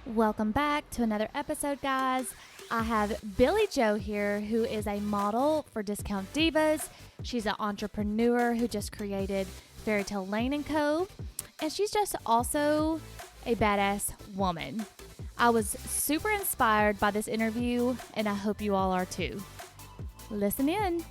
Welcome back to another episode, guys. I have Billy Joe here, who is a model for Discount Divas. She's an entrepreneur who just created Fairy Tale Lane & Co. And she's just also a badass woman. I was super inspired by this interview, and I hope you all are too. Listen in.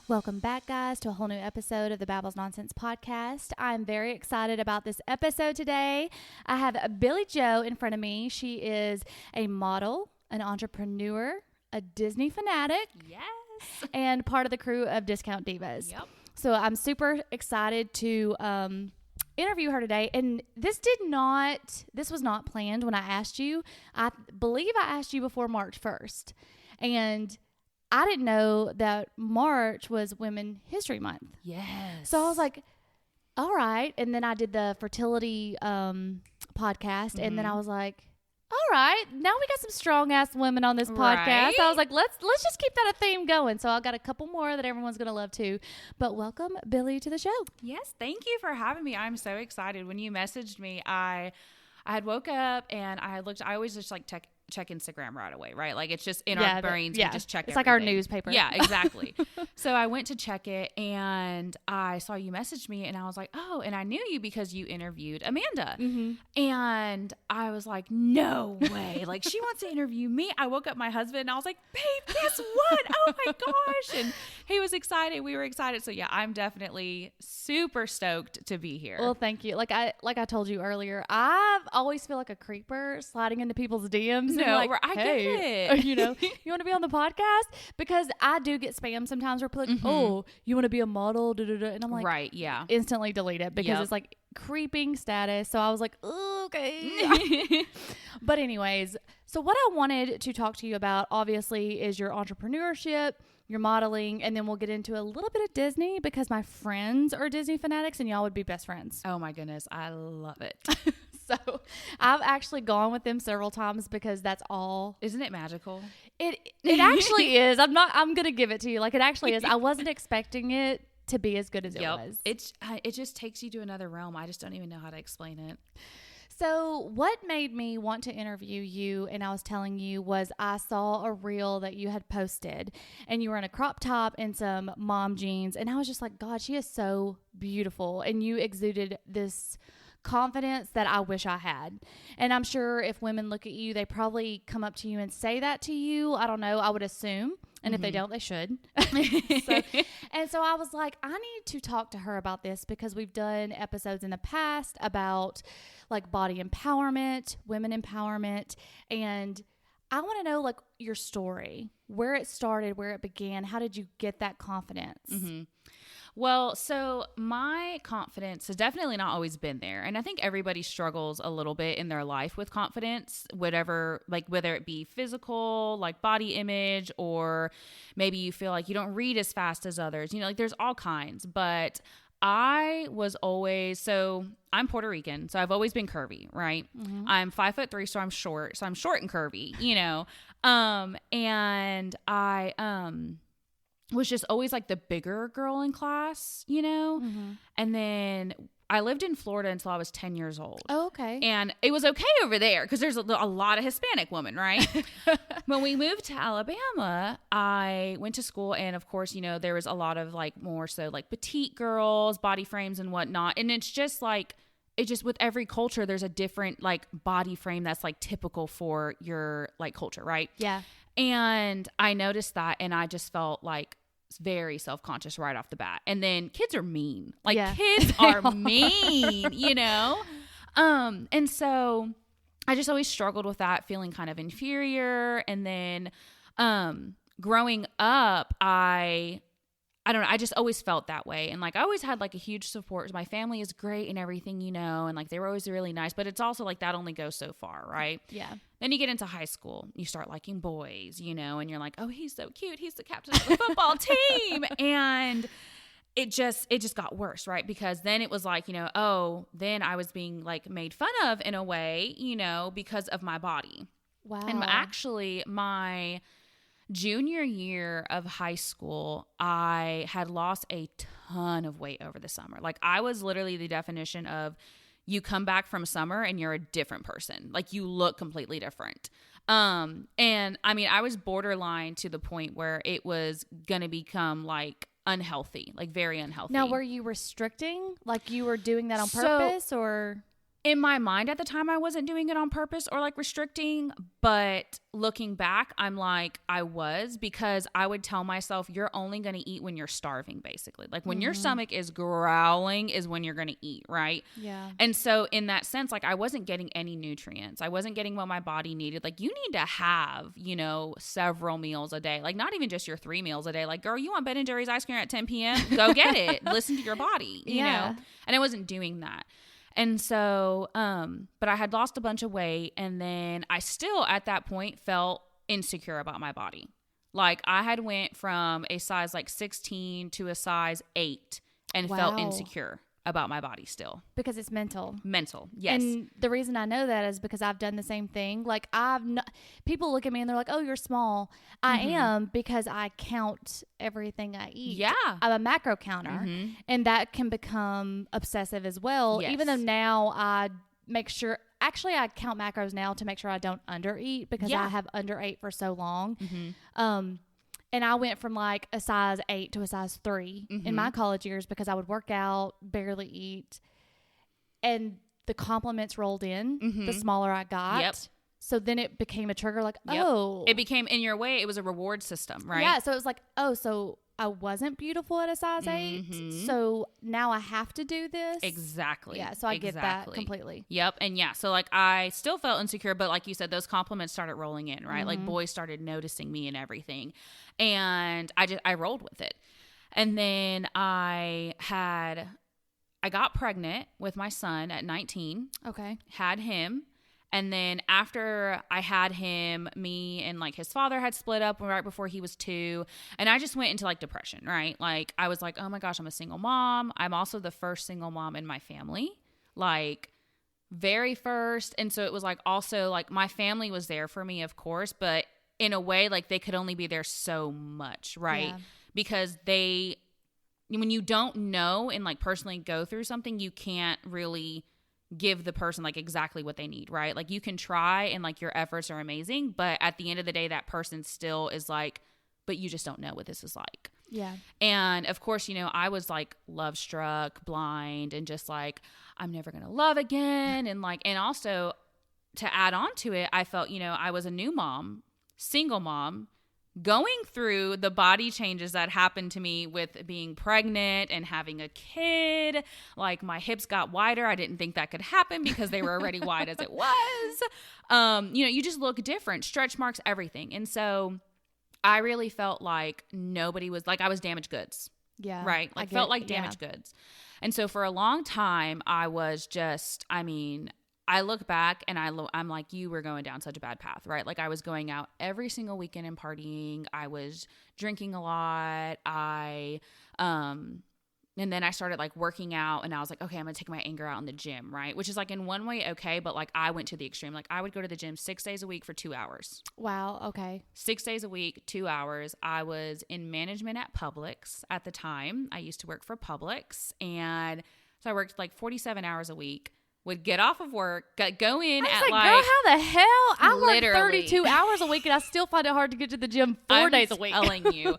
Welcome back, guys, to a whole new episode of the Babbles Nonsense podcast. I'm very excited about this episode today. I have Billy Joe in front of me. She is a model, an entrepreneur, a Disney fanatic, Yes. and part of the crew of Discount Divas. Yep. So I'm super excited to interview her today. And this was not planned when I asked you. I believe I asked you before March 1st. And I didn't know that March was Women's History Month. Yes. So I was like, all right. And then I did the fertility podcast. And then I was like, all right, now we got some strong ass women on this podcast. Right? I was like, let's just keep that a theme going. So I got a couple more that everyone's going to love too. But welcome, Billy, to the show. Yes. Thank you for having me. I'm so excited. When you messaged me, I had woke up and I always just like check Instagram right away, right? Like it's just in our brains. We just check It's everything. like our newspaper. Yeah, exactly. So I went to check it and I saw you message me and I was like, oh, and I knew you because you interviewed Amanda. And I was like, no way. Like she wants to interview me. I woke up my husband and I was like, babe, guess what? Oh my gosh. And he was excited. We were excited. So yeah, I'm definitely super stoked to be here. Well, thank you. Like I told you earlier, I always feel like a creeper sliding into people's DMs. No, and like, I get hey, it. you want to be on the podcast? Because I do get spam sometimes where people are like, oh, you want to be a model? And I'm like, right, yeah. instantly delete it because it's like creeping status. So I was like, okay. But anyways, so what I wanted to talk to you about obviously is your entrepreneurship, your modeling, and then we'll get into a little bit of Disney because my friends are Disney fanatics and y'all would be best friends. Oh my goodness, I love it. So I've actually gone with them several times because that's all. Isn't it magical? It actually is. I'm going to give it to you. Like it actually is. I wasn't expecting it to be as good as it was. It just takes you to another realm. I just don't even know how to explain it. So what made me want to interview you, and I was telling you, was I saw a reel that you had posted and you were in a crop top and some mom jeans. And I was just like, God, she is so beautiful. And you exuded this confidence that I wish I had. And I'm sure if women look at you, they probably come up to you and say that to you. I don't know. I would assume. And if they don't, they should. So I was like, I need to talk to her about this because we've done episodes in the past about like body empowerment, women empowerment. And I want to know like your story, where it started, where it began. How did you get that confidence? Well, so my confidence has definitely not always been there. And I think everybody struggles a little bit in their life with confidence, whether it be physical, like body image, or maybe you feel like you don't read as fast as others. Like there's all kinds. But I was always, so I'm Puerto Rican, so I've always been curvy, right? I'm 5'3", so I'm short. So I'm short and curvy, and I, was just always like the bigger girl in class, and then I lived in Florida until I was 10 years old. Oh, okay. And it was okay over there because there's a lot of Hispanic women, right? When we moved to Alabama, I went to school and of course, there was a lot of like more so like petite girls, body frames and whatnot. And it's just like, with every culture, there's a different like body frame that's like typical for your like culture, right? Yeah. And I noticed that and I just felt like very self-conscious right off the bat. And then kids are mean. Like kids are mean, And so I just always struggled with that, feeling kind of inferior. And then growing up, I don't know. I just always felt that way. And like, I always had like a huge support. My family is great and everything, and like, they were always really nice, but it's also like that only goes so far. Right. Yeah. Then you get into high school, you start liking boys, and you're like, oh, he's so cute. He's the captain of the football team. And it just got worse. Right. Because then it was like, then I was being like made fun of in a way, because of my body. Wow. And actually my junior year of high school, I had lost a ton of weight over the summer. Like, I was literally the definition of you come back from summer and you're a different person. Like, you look completely different. And I mean, I was borderline to the point where it was going to become like unhealthy, like very unhealthy. Now, were you restricting? Like, you were doing that on purpose, or? In my mind at the time, I wasn't doing it on purpose or like restricting, but looking back, I'm like, I was, because I would tell myself, you're only going to eat when you're starving, basically. Like, when your stomach is growling is when you're going to eat, right? Yeah. And so in that sense, like, I wasn't getting any nutrients. I wasn't getting what my body needed. Like, you need to have, you know, several meals a day. Like, not even just your 3 meals a day. Like, girl, you want Ben and Jerry's ice cream at 10 p.m.? Go get it. Listen to your body, you know? And I wasn't doing that. And so, but I had lost a bunch of weight, and then I still at that point felt insecure about my body. Like, I had went from a size like 16 to a size 8 and felt insecure about my body still. Because it's mental. Mental, yes. And the reason I know that is because I've done the same thing. Like, people look at me and they're like, oh, you're small. I am, because I count everything I eat. Yeah. I'm a macro counter. And that can become obsessive as well. Yes. Even though now I make sure, actually I count macros now to make sure I don't undereat, because I have underate for so long. And I went from like a size 8 to a size 3 in my college years, because I would work out, barely eat. And the compliments rolled in the smaller I got. Yep. So then it became a trigger, like, oh. It became, in your way, it was a reward system, right? Yeah. So it was like, oh, so I wasn't beautiful at a size 8. So now I have to do this. Exactly. Yeah. So I get that completely. Yep. And yeah, so like, I still felt insecure, but like you said, those compliments started rolling in, right? Like, boys started noticing me and everything. And I rolled with it. And then I got pregnant with my son at 19. Okay. Had him. And then after I had him, me and like his father had split up right before he was 2. And I just went into like depression, right? Like, I was like, oh my gosh, I'm a single mom. I'm also the first single mom in my family. Like, very first. And so it was like, also like, my family was there for me, of course, but in a way, like, they could only be there so much, right? Yeah. Because when you don't know and like personally go through something, you can't really give the person like exactly what they need, right? Like, you can try and like your efforts are amazing, but at the end of the day, that person still is like, but you just don't know what this is like. Yeah. And of course, you know, I was like love struck, blind, and just like, I'm never going to love again. And like, and also to add on to it, I felt, you know, I was a new mom, single mom, going through the body changes that happened to me with being pregnant and having a kid. Like, my hips got wider. I didn't think that could happen because they were already wide as it was. You know, you just look different, stretch marks, everything. And so I really felt like nobody was, like, I was damaged goods. Yeah. Right? Like, felt like damaged goods. And so for a long time, I was just, I mean, I look back and I'm like, you were going down such a bad path, right? Like, I was going out every single weekend and partying. I was drinking a lot. And then I started like working out, and I was like, okay, I'm going to take my anger out in the gym, right? Which is like, in one way, okay. But like, I went to the extreme. Like, I would go to the gym 6 days a week for 2 hours. Wow. Okay. 6 days a week, 2 hours. I was in management at Publix at the time. I used to work for Publix. And so I worked like 47 hours a week. Would get off of work, go in at like, girl, how the hell? I work 32 hours a week, and I still find it hard to get to the gym 4 days a week. I'm telling you,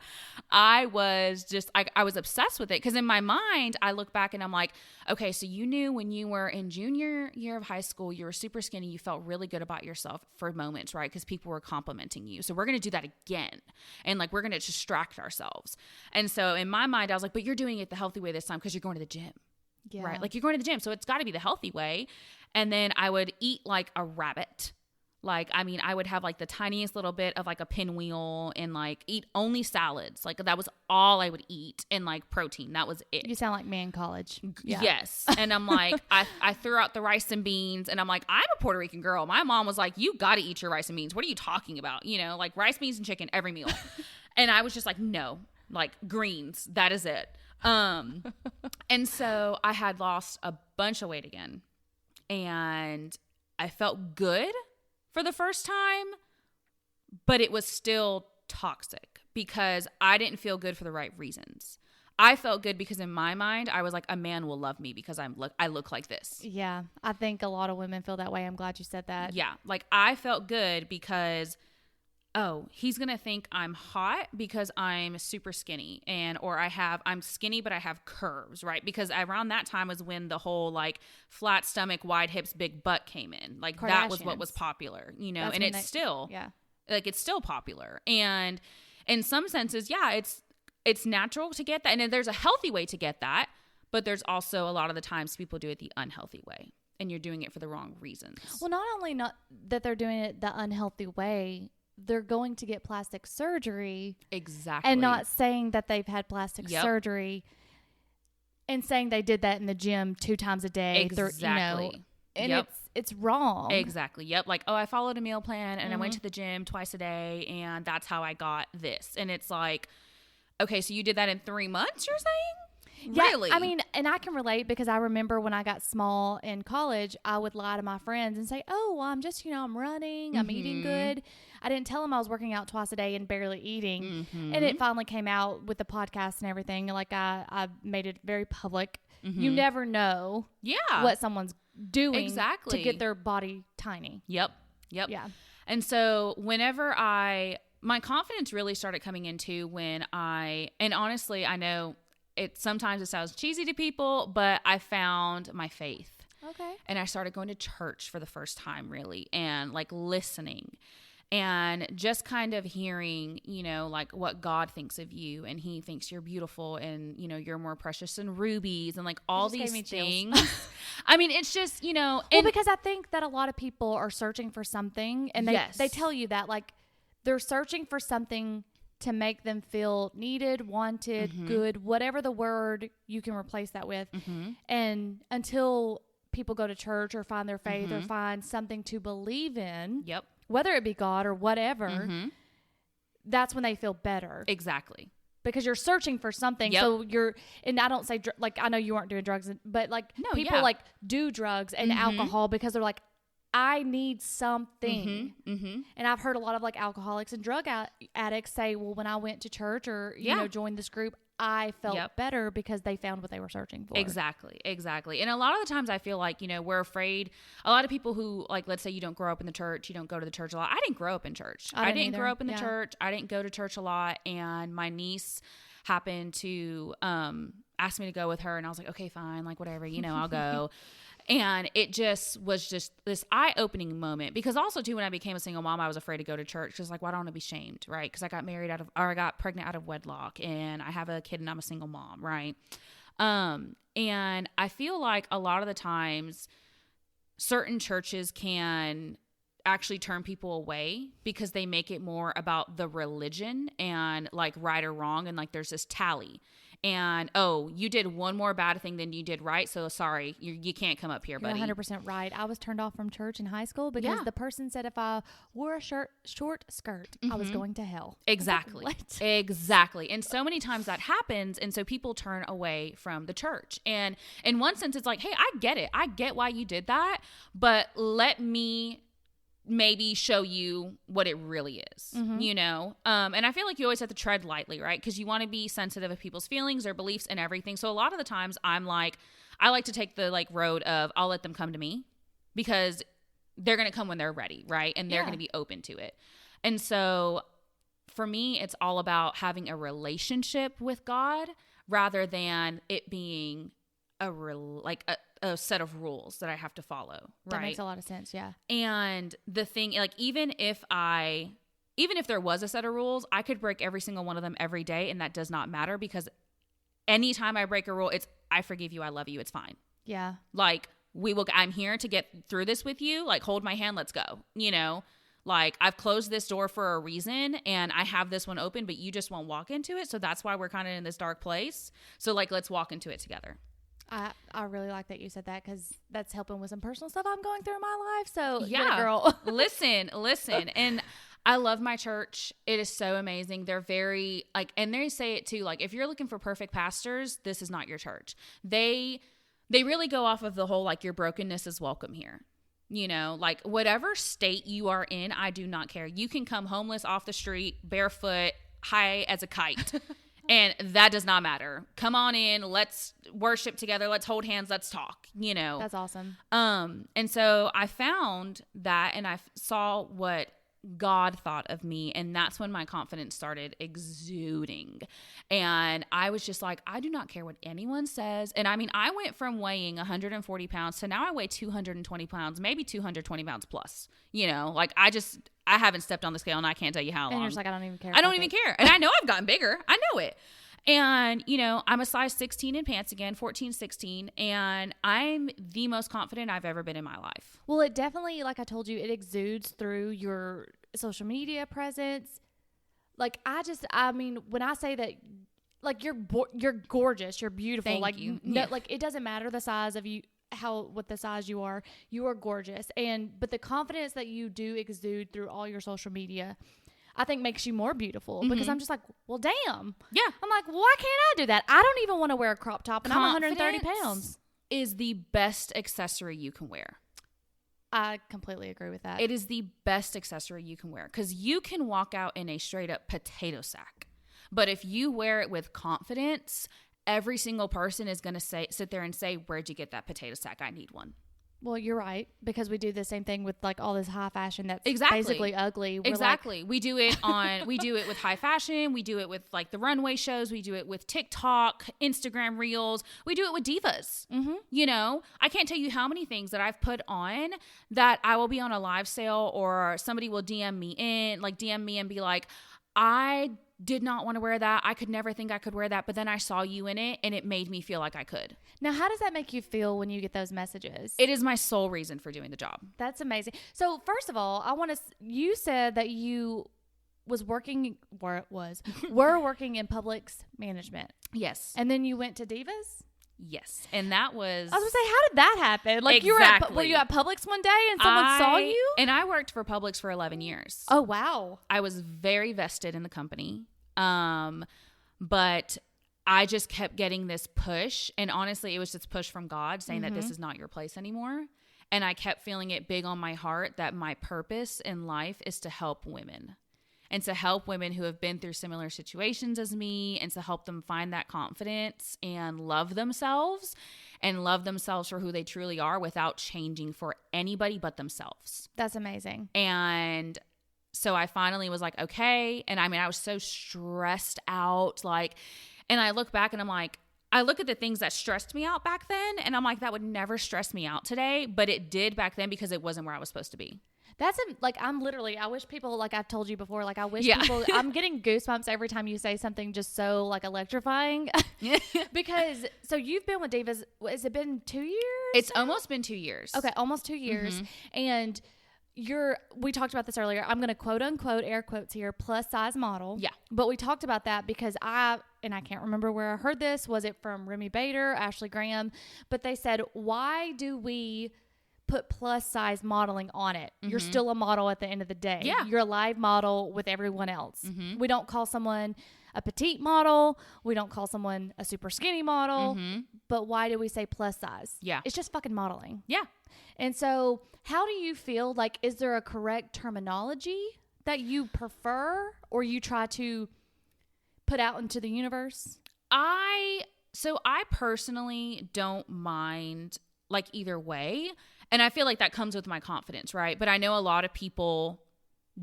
I was just, I was obsessed with it, because in my mind, I look back and I'm like, okay, so you knew when you were in junior year of high school, you were super skinny, you felt really good about yourself for moments, right? Because people were complimenting you. So we're going to do that again. And like, we're going to distract ourselves. And so in my mind, I was like, but you're doing it the healthy way this time, because you're going to the gym. Yeah. Right? Like, you're going to the gym, so it's got to be the healthy way. And then I would eat like a rabbit. Like, I mean, I would have like the tiniest little bit of like a pinwheel, and like eat only salads. Like, that was all I would eat, and like protein. That was it. You sound like me in college. Yeah. Yes. And I'm like, I threw out the rice and beans, and I'm like, I'm a Puerto Rican girl. My mom was like, you got to eat your rice and beans. What are you talking about? You know, like rice, beans, and chicken every meal. And I was just like, no, like greens. That is it. And so I had lost a bunch of weight again, and I felt good for the first time, but it was still toxic because I didn't feel good for the right reasons. I felt good because in my mind, I was like, a man will love me because I look like this. Yeah. I think a lot of women feel that way. I'm glad you said that. Yeah. Like I felt good because, oh, he's going to think I'm hot because I'm super skinny or I'm skinny, but I have curves, right? Because around that time was when the whole like flat stomach, wide hips, big butt came in. Like that was what was popular, and it's still, like it's still popular. And in some senses, yeah, it's natural to get that. And then there's a healthy way to get that, but there's also a lot of the times people do it the unhealthy way and you're doing it for the wrong reasons. Well, not only not that they're doing it the unhealthy way, they're going to get plastic surgery. Exactly. And not saying that they've had plastic surgery and saying they did that in the gym 2 times a day. Exactly. And it's wrong. Exactly. Yep. Like, oh, I followed a meal plan and I went to the gym twice a day and that's how I got this. And it's like, okay, so you did that in 3 months, you're saying? Yeah, really? I mean, and I can relate because I remember when I got small in college, I would lie to my friends and say, oh, well, I'm just, I'm running, I'm eating good. I didn't tell them I was working out twice a day and barely eating. And it finally came out with the podcast and everything. Like I made it very public. You never know what someone's doing to get their body tiny. Yep. Yeah. And so whenever my confidence really started coming into and honestly, I know sometimes it sounds cheesy to people, but I found my faith. Okay. And I started going to church for the first time really and like listening and just kind of hearing, like what God thinks of you and he thinks you're beautiful and, you're more precious than rubies and like all these things. I mean, it's just, well, because I think that a lot of people are searching for something and they tell you that like they're searching for something to make them feel needed, wanted, good, whatever the word you can replace that with. And until people go to church or find their faith or find something to believe in, whether it be God or whatever, that's when they feel better. Exactly. Because you're searching for something. So and I don't say, like, I know you aren't doing drugs, but like people like do drugs and alcohol because they're like, I need something. And I've heard a lot of like alcoholics and drug addicts say, well, when I went to church or, joined this group, I felt better because they found what they were searching for. Exactly. And a lot of the times I feel like, we're afraid. A lot of people who like, let's say you don't grow up in the church, you don't go to the church a lot. I didn't grow up in church. I didn't grow up in the church. I didn't go to church a lot. And my niece happened to ask me to go with her. And I was like, okay, fine. Like whatever, I'll go. And it just was just this eye-opening moment because also too, when I became a single mom, I was afraid to go to church because like, well, I don't want to be shamed, right? Because I got I got pregnant out of wedlock and I have a kid and I'm a single mom, right? And I feel like a lot of the times certain churches can actually turn people away because they make it more about the religion and like right or wrong. And like, there's this tally. And, oh, you did one more bad thing than you did right. So sorry, you can't come up here, buddy. You're 100% right. I was turned off from church in high school because the person said if I wore a short skirt, I was going to hell. Exactly. Like, what? Exactly. And so many times that happens. And so people turn away from the church. And in one sense, it's like, hey, I get it. I get why you did that. But let me maybe show you what it really is, and I feel like you always have to tread lightly, right? Because you want to be sensitive of people's feelings, their beliefs and everything. So a lot of the times I'm like, I like to take the like road of I'll let them come to me because they're going to come when they're ready, right? And they're going to be open to it. And so for me, it's all about having a relationship with God rather than it being a set of rules that I have to follow. Right? That makes a lot of sense. Yeah. And the thing, like, even if there was a set of rules, I could break every single one of them every day. And that does not matter because anytime I break a rule, it's, I forgive you. I love you. It's fine. Yeah. Like I'm here to get through this with you. Like, hold my hand. Let's go. Like I've closed this door for a reason and I have this one open, but you just won't walk into it. So that's why we're kind of in this dark place. So like, let's walk into it together. I really like that you said that because that's helping with some personal stuff I'm going through in my life. So yeah, girl. listen. And I love my church. It is so amazing. They're very like, and they say it too, like if you're looking for perfect pastors, this is not your church. They really go off of the whole, like your brokenness is welcome here. You know, like whatever state you are in, I do not care. You can come homeless off the street, barefoot, high as a kite. And that does not matter. Come on in. Let's worship together. Let's hold hands. Let's talk, you know. That's awesome. And so I found that, and I saw what God thought of me, and that's when my confidence started exuding. And I was just like, I do not care what anyone says. And I mean, I went from weighing 140 pounds to now I weigh 220 pounds, maybe 220 pounds plus. You know, like I haven't stepped on the scale, and I can't tell you how long. And you're just like, I don't even care. I don't even care. And I know I've gotten bigger. I know it. And, you know, I'm a size 16 in pants again, 14, 16, and I'm the most confident I've ever been in my life. Well, it definitely, like I told you, it exudes through your social media presence. Like, I mean, when I say that, like, you're gorgeous, you're beautiful. Thank like, you. No, like, it doesn't matter the size of you, what the size you are gorgeous. But the confidence that you do exude through all your social media, I think makes you more beautiful, because I'm just like, well, damn. Yeah. I'm like, well, why can't I do that? I don't even want to wear a crop top, and I'm 130 pounds. Is the best accessory you can wear. I completely agree with that. It is the best accessory you can wear, because you can walk out in a straight up potato sack. But if you wear it with confidence, every single person is going to sit there and say, where'd you get that potato sack? I need one. Well, you're right, because we do the same thing with like all this high fashion that's exactly. basically ugly. Exactly. We do it with high fashion. We do it with like the runway shows. We do it with TikTok, Instagram reels. We do it with divas. Mm-hmm. You know, I can't tell you how many things that I've put on that I will be on a live sale, or somebody will DM me and be like, I did not want to wear that. I could never think I could wear that. But then I saw you in it, and it made me feel like I could. Now, how does that make you feel when you get those messages? It is my sole reason for doing the job. That's amazing. So first of all, you said that you were working in Publix management. Yes. And then you went to Divas? Yes. And that was... I was going to say, how did that happen? Like, exactly. were you at Publix one day and someone saw you? And I worked for Publix for 11 years. Oh, wow. I was very vested in the company. But I just kept getting this push. And honestly, it was just push from God saying that this is not your place anymore. And I kept feeling it big on my heart that my purpose in life is to help women. And to help women who have been through similar situations as me, and to help them find that confidence and love themselves for who they truly are without changing for anybody but themselves. That's amazing. And so I finally was like, okay. And I mean, I was so stressed out, like, and I look back and I'm like, I look at the things that stressed me out back then, and I'm like, that would never stress me out today, but it did back then because it wasn't where I was supposed to be. I wish people, like I've told you before, like I wish people, I'm getting goosebumps every time you say something just so like electrifying. Because, so you've been with Divas, has it been 2 years? It's almost been 2 years. Okay, almost 2 years. And we talked about this earlier. I'm going to quote unquote, air quotes here, plus size model. Yeah. But we talked about that because I can't remember where I heard this. Was it from Remy Bader, Ashley Graham? But they said, why do we put plus size modeling on it? You're still a model at the end of the day. Yeah. You're a live model with everyone else. We don't call someone a petite model. We don't call someone a super skinny model. But why do we say plus size? Yeah. It's just fucking modeling. Yeah. And so how do you feel? Like, is there a correct terminology that you prefer or you try to put out into the universe? I personally don't mind like either way. And I feel like that comes with my confidence, right? But I know a lot of people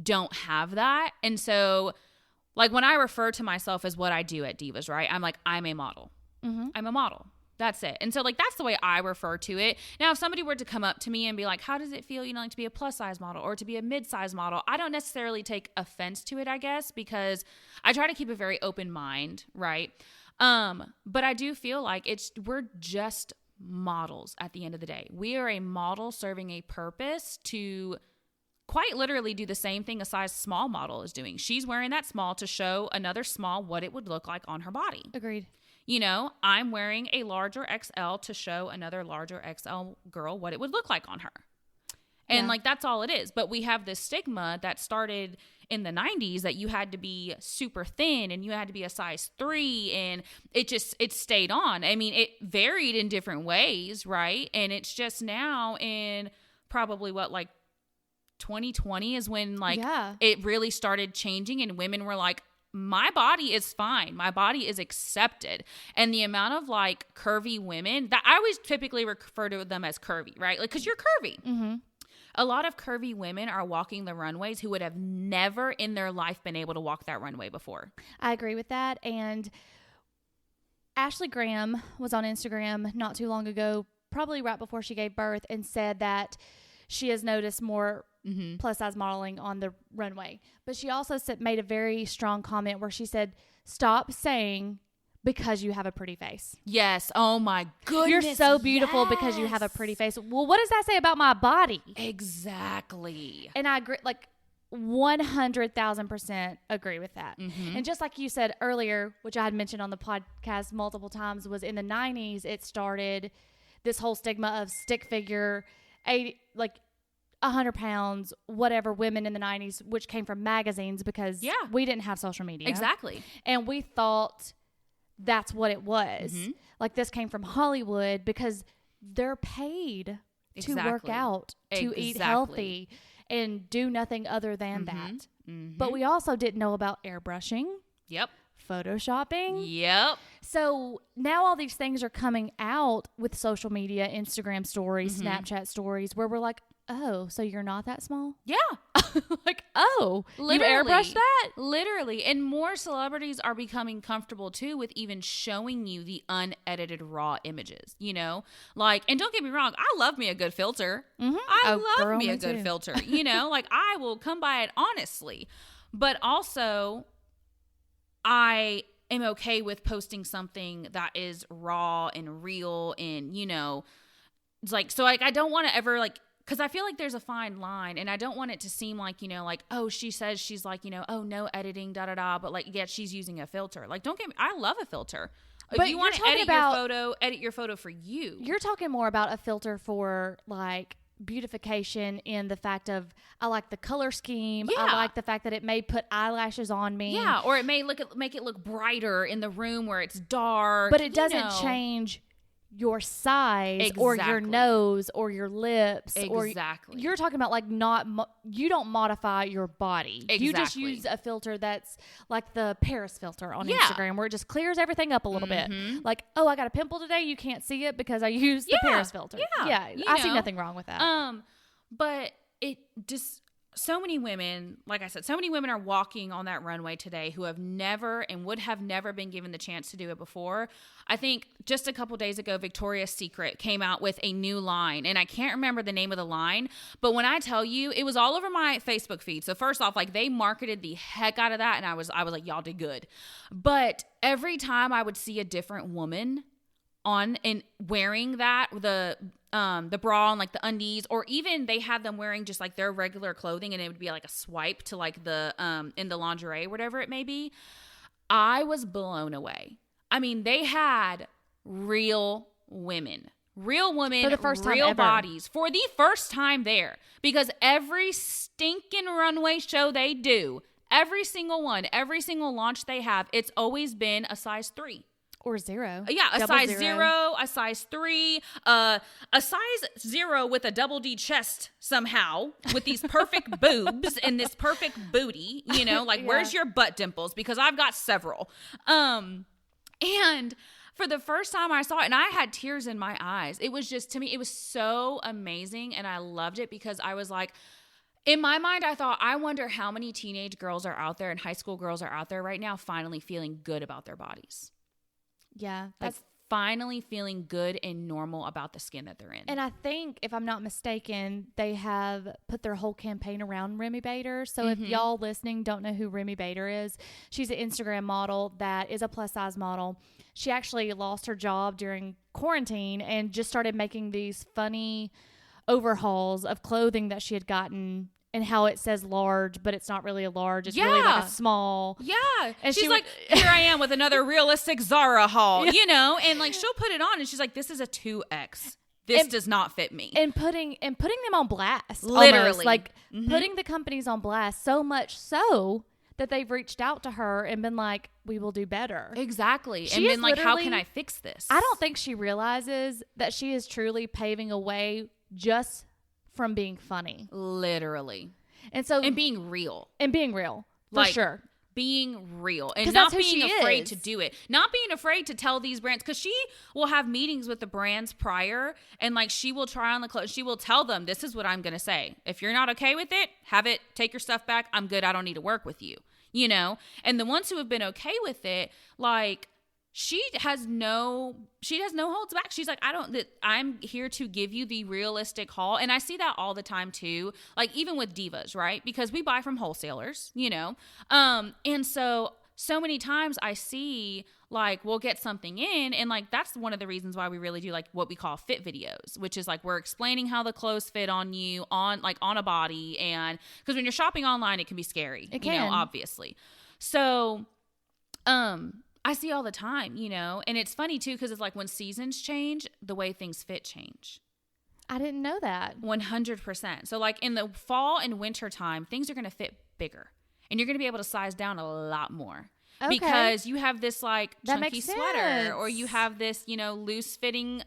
don't have that. And so like when I refer to myself as what I do at Divas, right? I'm like, I'm a model. I'm a model. That's it. And so like, that's the way I refer to it. Now, if somebody were to come up to me and be like, how does it feel, like to be a plus size model or to be a mid-size model? I don't necessarily take offense to it, I guess, because I try to keep a very open mind, right? But I do feel like we're just models at the end of the day. We are a model serving a purpose to quite literally do the same thing a size small model is doing. She's wearing that small to show another small what it would look like on her body. Agreed. I'm wearing a larger XL to show another larger XL girl what it would look like on her. And like, that's all it is. But we have this stigma that started in the 90s that you had to be super thin and you had to be a size 3, and it stayed on. I mean, it varied in different ways, right? And it's just now in probably like 2020 is when like it really started changing, and women were like, my body is fine. My body is accepted. And the amount of like curvy women that I always typically refer to them as curvy, right? Like, cause you're curvy. Mm-hmm. A lot of curvy women are walking the runways who would have never in their life been able to walk that runway before. I agree with that. And Ashley Graham was on Instagram not too long ago, probably right before she gave birth, and said that she has noticed more plus size modeling on the runway. But she also made a very strong comment where she said, stop saying because you have a pretty face. Yes. Oh my goodness. You're so beautiful because you have a pretty face. Well, what does that say about my body? Exactly. And I agree, like 100,000% agree with that. Mm-hmm. And just like you said earlier, which I had mentioned on the podcast multiple times, was in the 90s, it started this whole stigma of stick figure, 100 pounds, whatever, women in the 90s, which came from magazines because we didn't have social media. Exactly. And we thought that's what it was. Mm-hmm. Like, this came from Hollywood because they're paid to work out, to eat healthy, and do nothing other than that. Mm-hmm. But we also didn't know about airbrushing. Yep. Photoshopping. Yep. So now all these things are coming out with social media, Instagram stories, Mm-hmm. Snapchat stories, where we're like, oh, so you're not that small? Yeah. Like, oh, literally, you airbrush that? Literally. And more celebrities are becoming comfortable too with even showing you the unedited raw images, you know? Like, and don't get me wrong, I love me a good filter. Mm-hmm. I love me a good filter, you know? Like, I will come by it honestly. But also, I am okay with posting something that is raw and real and, you know, it's like, so like, I don't want to ever like, because I feel like there's a fine line, and I don't want it to seem like, you know, like, oh, she says she's like, you know, oh, no editing, da da da, but like, yeah, she's using a filter. Like, don't get me, I love a filter. But if you want to edit your photo for you. You're talking more about a filter for like beautification in the fact of, I like the color scheme. Yeah. I like the fact that it may put eyelashes on me. Yeah, or it may make it look brighter in the room where it's dark. But it doesn't change your size or your nose or your lips. Exactly. Or you're talking about like you don't modify your body. Exactly. You just use a filter that's like the Paris filter on Instagram, where it just clears everything up a little bit. Like, oh, I got a pimple today. You can't see it because I used the Paris filter. Yeah. I see nothing wrong with that. But it just, so many women, like I said, so many women are walking on that runway today who have never and would have never been given the chance to do it before. I think just a couple days ago, Victoria's Secret came out with a new line, and I can't remember the name of the line, but when I tell you, it was all over my Facebook feed. So first off, like, they marketed the heck out of that, and I was like, y'all did good. But every time I would see a different woman on and wearing that, the bra and like the undies, or even they had them wearing just like their regular clothing, and it would be like a swipe to like the in the lingerie, whatever it may be, I was blown away. I mean, they had real women, for the first time real ever. bodies for the first time there, because every stinking runway show they do, every single one, every single launch they have, it's always been a size 3. Or 0. Yeah, a Double size 0. 0, a size 3, a size 0 with a double D chest somehow, with these perfect boobs and this perfect booty, you know, like, where's your butt dimples? Because I've got several. And for the first time I saw it, and I had tears in my eyes. It was just, to me, it was so amazing, and I loved it because I was like, in my mind, I thought, I wonder how many teenage girls are out there and high school girls are out there right now finally feeling good about their bodies. Yeah. Like, finally feeling good and normal about the skin that they're in. And I think, if I'm not mistaken, they have put their whole campaign around Remy Bader. So if y'all listening don't know who Remy Bader is, she's an Instagram model that is a plus size model. She actually lost her job during quarantine and just started making these funny overhauls of clothing that she had gotten, and how it says large, but it's not really a large. It's really like a small. Yeah. And she's like, here I am with another realistic Zara haul, you know? And like, she'll put it on and she's like, this is a 2X. This does not fit me. And putting them on blast. Literally. Almost. Like, putting the companies on blast, so much so that they've reached out to her and been like, we will do better. Exactly. And been like, how can I fix this? I don't think she realizes that she is truly paving a way just from being funny. Literally. And so, and being real. For sure. Being real and not being afraid to do it. Not being afraid to tell these brands, because she will have meetings with the brands prior, and like she will try on the clothes. She will tell them, this is what I'm going to say. If you're not okay with it, have it, take your stuff back. I'm good. I don't need to work with you, you know? And the ones who have been okay with it, like, she has no holds back. She's like, I'm here to give you the realistic haul. And I see that all the time too. Like even with divas, right? Because we buy from wholesalers, you know? And so many times I see like, we'll get something in, and like, that's one of the reasons why we really do like what we call fit videos, which is like, we're explaining how the clothes fit on you on a body. And because when you're shopping online, it can be scary, you know, obviously. So, I see all the time, you know, and it's funny too, because it's like when seasons change, the way things fit change. I didn't know that. 100%. So like in the fall and winter time, things are going to fit bigger, and you're going to be able to size down a lot more. Okay. Because you have this like chunky sweater, or you have this, you know, loose fitting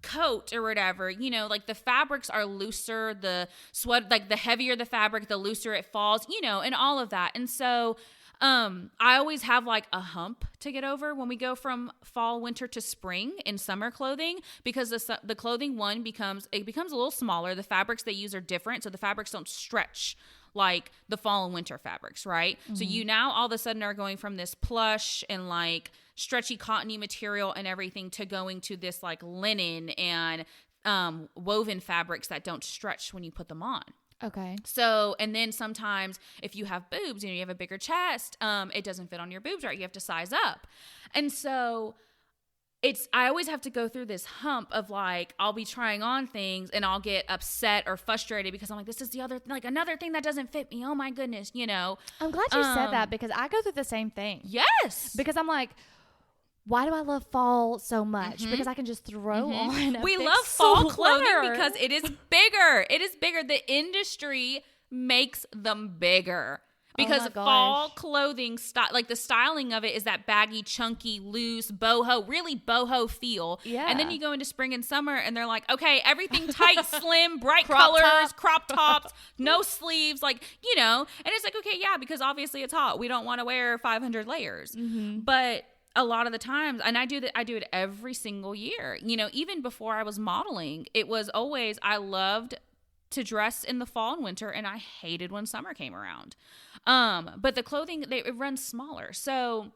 coat or whatever, you know, like the fabrics are looser, the sweat, like the heavier the fabric, the looser it falls, you know, and all of that. And so I always have like a hump to get over when we go from fall, winter to spring in summer clothing, because the clothing becomes a little smaller. The fabrics they use are different, so the fabrics don't stretch like the fall and winter fabrics, right? Mm-hmm. So you now all of a sudden are going from this plush and like stretchy cottony material and everything to going to this like linen and woven fabrics that don't stretch when you put them on. Okay. So, and then sometimes if you have boobs, you know, you have a bigger chest, it doesn't fit on your boobs, right? You have to size up. And so I always have to go through this hump of like, I'll be trying on things and I'll get upset or frustrated because I'm like, this is another thing that doesn't fit me. Oh my goodness, you know. I'm glad you said that, because I go through the same thing. Yes. Because I'm like, why do I love fall so much? Mm-hmm. Because I can just throw on We love fall clothing because it is bigger. It is bigger. The industry makes them bigger. Because fall clothing, like the styling of it is that baggy, chunky, loose, really boho feel. Yeah. And then you go into spring and summer and they're like, okay, everything tight, slim, bright colors, crop tops, no sleeves, like, you know. And it's like, okay, yeah, because obviously it's hot. We don't want to wear 500 layers. Mm-hmm. But a lot of the times, and I do it every single year. You know, even before I was modeling, it was always, I loved to dress in the fall and winter, and I hated when summer came around. But the clothing, it runs smaller. So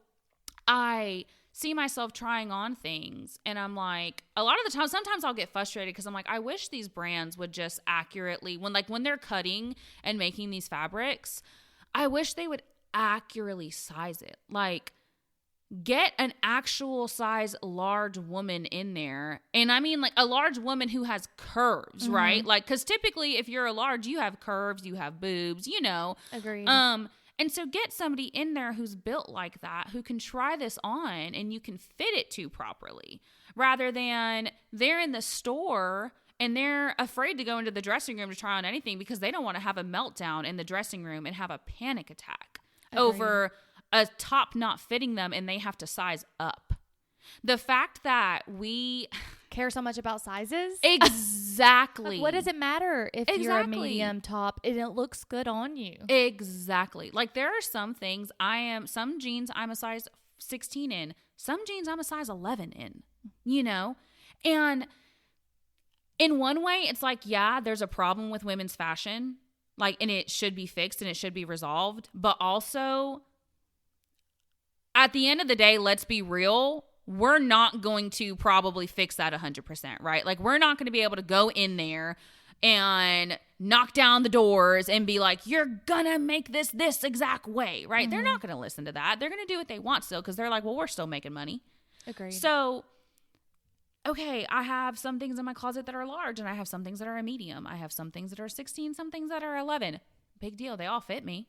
I see myself trying on things, and I'm like, a lot of the time, sometimes I'll get frustrated because I'm like, I wish these brands would just accurately, when they're cutting and making these fabrics, I wish they would accurately size it. Like, get an actual size large woman in there. And I mean like a large woman who has curves, mm-hmm. right? Like, because typically if you're a large, you have curves, you have boobs, you know. Agreed. And so get somebody in there who's built like that, who can try this on and you can fit it to properly, rather than they're in the store and they're afraid to go into the dressing room to try on anything because they don't want to have a meltdown in the dressing room and have a panic attack over a top not fitting them and they have to size up. The fact that we care so much about sizes. Exactly. Like, what does it matter if you're a medium top and it looks good on you? Exactly. Like there are some things some jeans I'm a size 16 in, some jeans I'm a size 11 in, you know? And in one way it's like, yeah, there's a problem with women's fashion, like, and it should be fixed and it should be resolved. But also, at the end of the day, let's be real, we're not going to probably fix that 100%, right? Like, we're not going to be able to go in there and knock down the doors and be like, you're going to make this exact way, right? Mm-hmm. They're not going to listen to that. They're going to do what they want still because they're like, well, we're still making money. Agreed. So, okay, I have some things in my closet that are large and I have some things that are a medium. I have some things that are 16, some things that are 11. Big deal. They all fit me.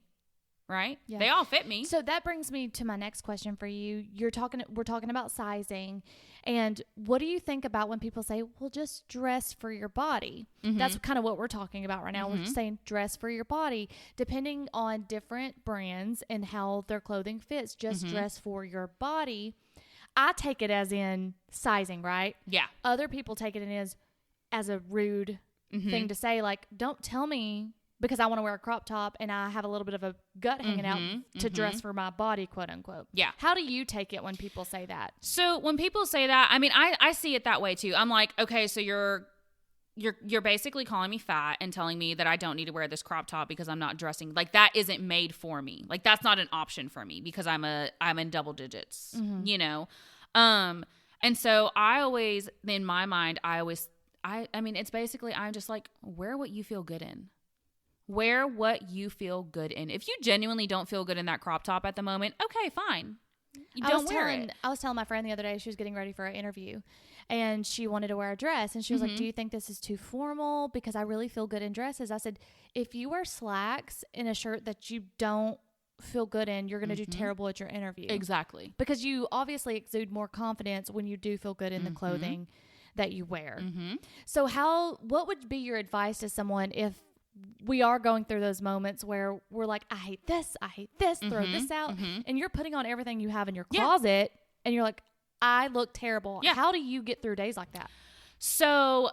Right? Yeah. They all fit me. So that brings me to my next question for you. We're talking about sizing. And what do you think about when people say, well, just dress for your body? Mm-hmm. That's kind of what we're talking about right now. Mm-hmm. We're just saying dress for your body. Depending on different brands and how their clothing fits, just mm-hmm. dress for your body. I take it as in sizing, right? Yeah. Other people take it as a rude thing to say. Like, don't tell me because I want to wear a crop top and I have a little bit of a gut hanging out to dress for my body, quote unquote. Yeah. How do you take it when people say that? So when people say that, I mean, I see it that way too. I'm like, okay, so you're basically calling me fat and telling me that I don't need to wear this crop top because I'm not dressing. Like, that isn't made for me. Like, that's not an option for me because I'm in double digits, you know? And so I always, in my mind, I mean, it's basically, I'm just like, wear what you feel good in. Wear what you feel good in. If you genuinely don't feel good in that crop top at the moment, okay, fine. You don't wear it. I was telling my friend the other day, she was getting ready for an interview and she wanted to wear a dress. And she was like, do you think this is too formal? Because I really feel good in dresses. I said, if you wear slacks in a shirt that you don't feel good in, you're going to do terrible at your interview. Exactly. Because you obviously exude more confidence when you do feel good in the clothing that you wear. So what would be your advice to someone if we are going through those moments where we're like, I hate this, throw this out, and you're putting on everything you have in your closet and you're like, I look terrible. Yeah. How do you get through days like that? So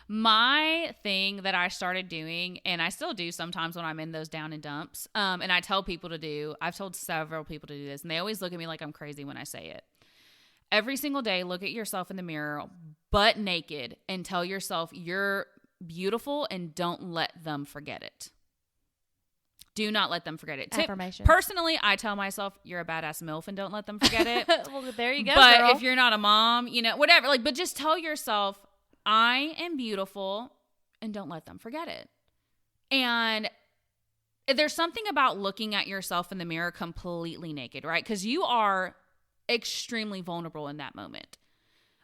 my thing that I started doing, and I still do sometimes when I'm in those down and dumps, and I tell people to do, I've told several people to do this, and they always look at me like I'm crazy when I say it. Every single day, look at yourself in the mirror, butt naked, and tell yourself you're beautiful, and don't let them forget it. Do not let them forget it. Affirmation. Personally, I tell myself you're a badass MILF and don't let them forget it. Well, there you go, But girl. if you're not a mom, you know, whatever, like, but just tell yourself I am beautiful and don't let them forget it. And there's something about looking at yourself in the mirror completely naked, right? Because you are extremely vulnerable in that moment.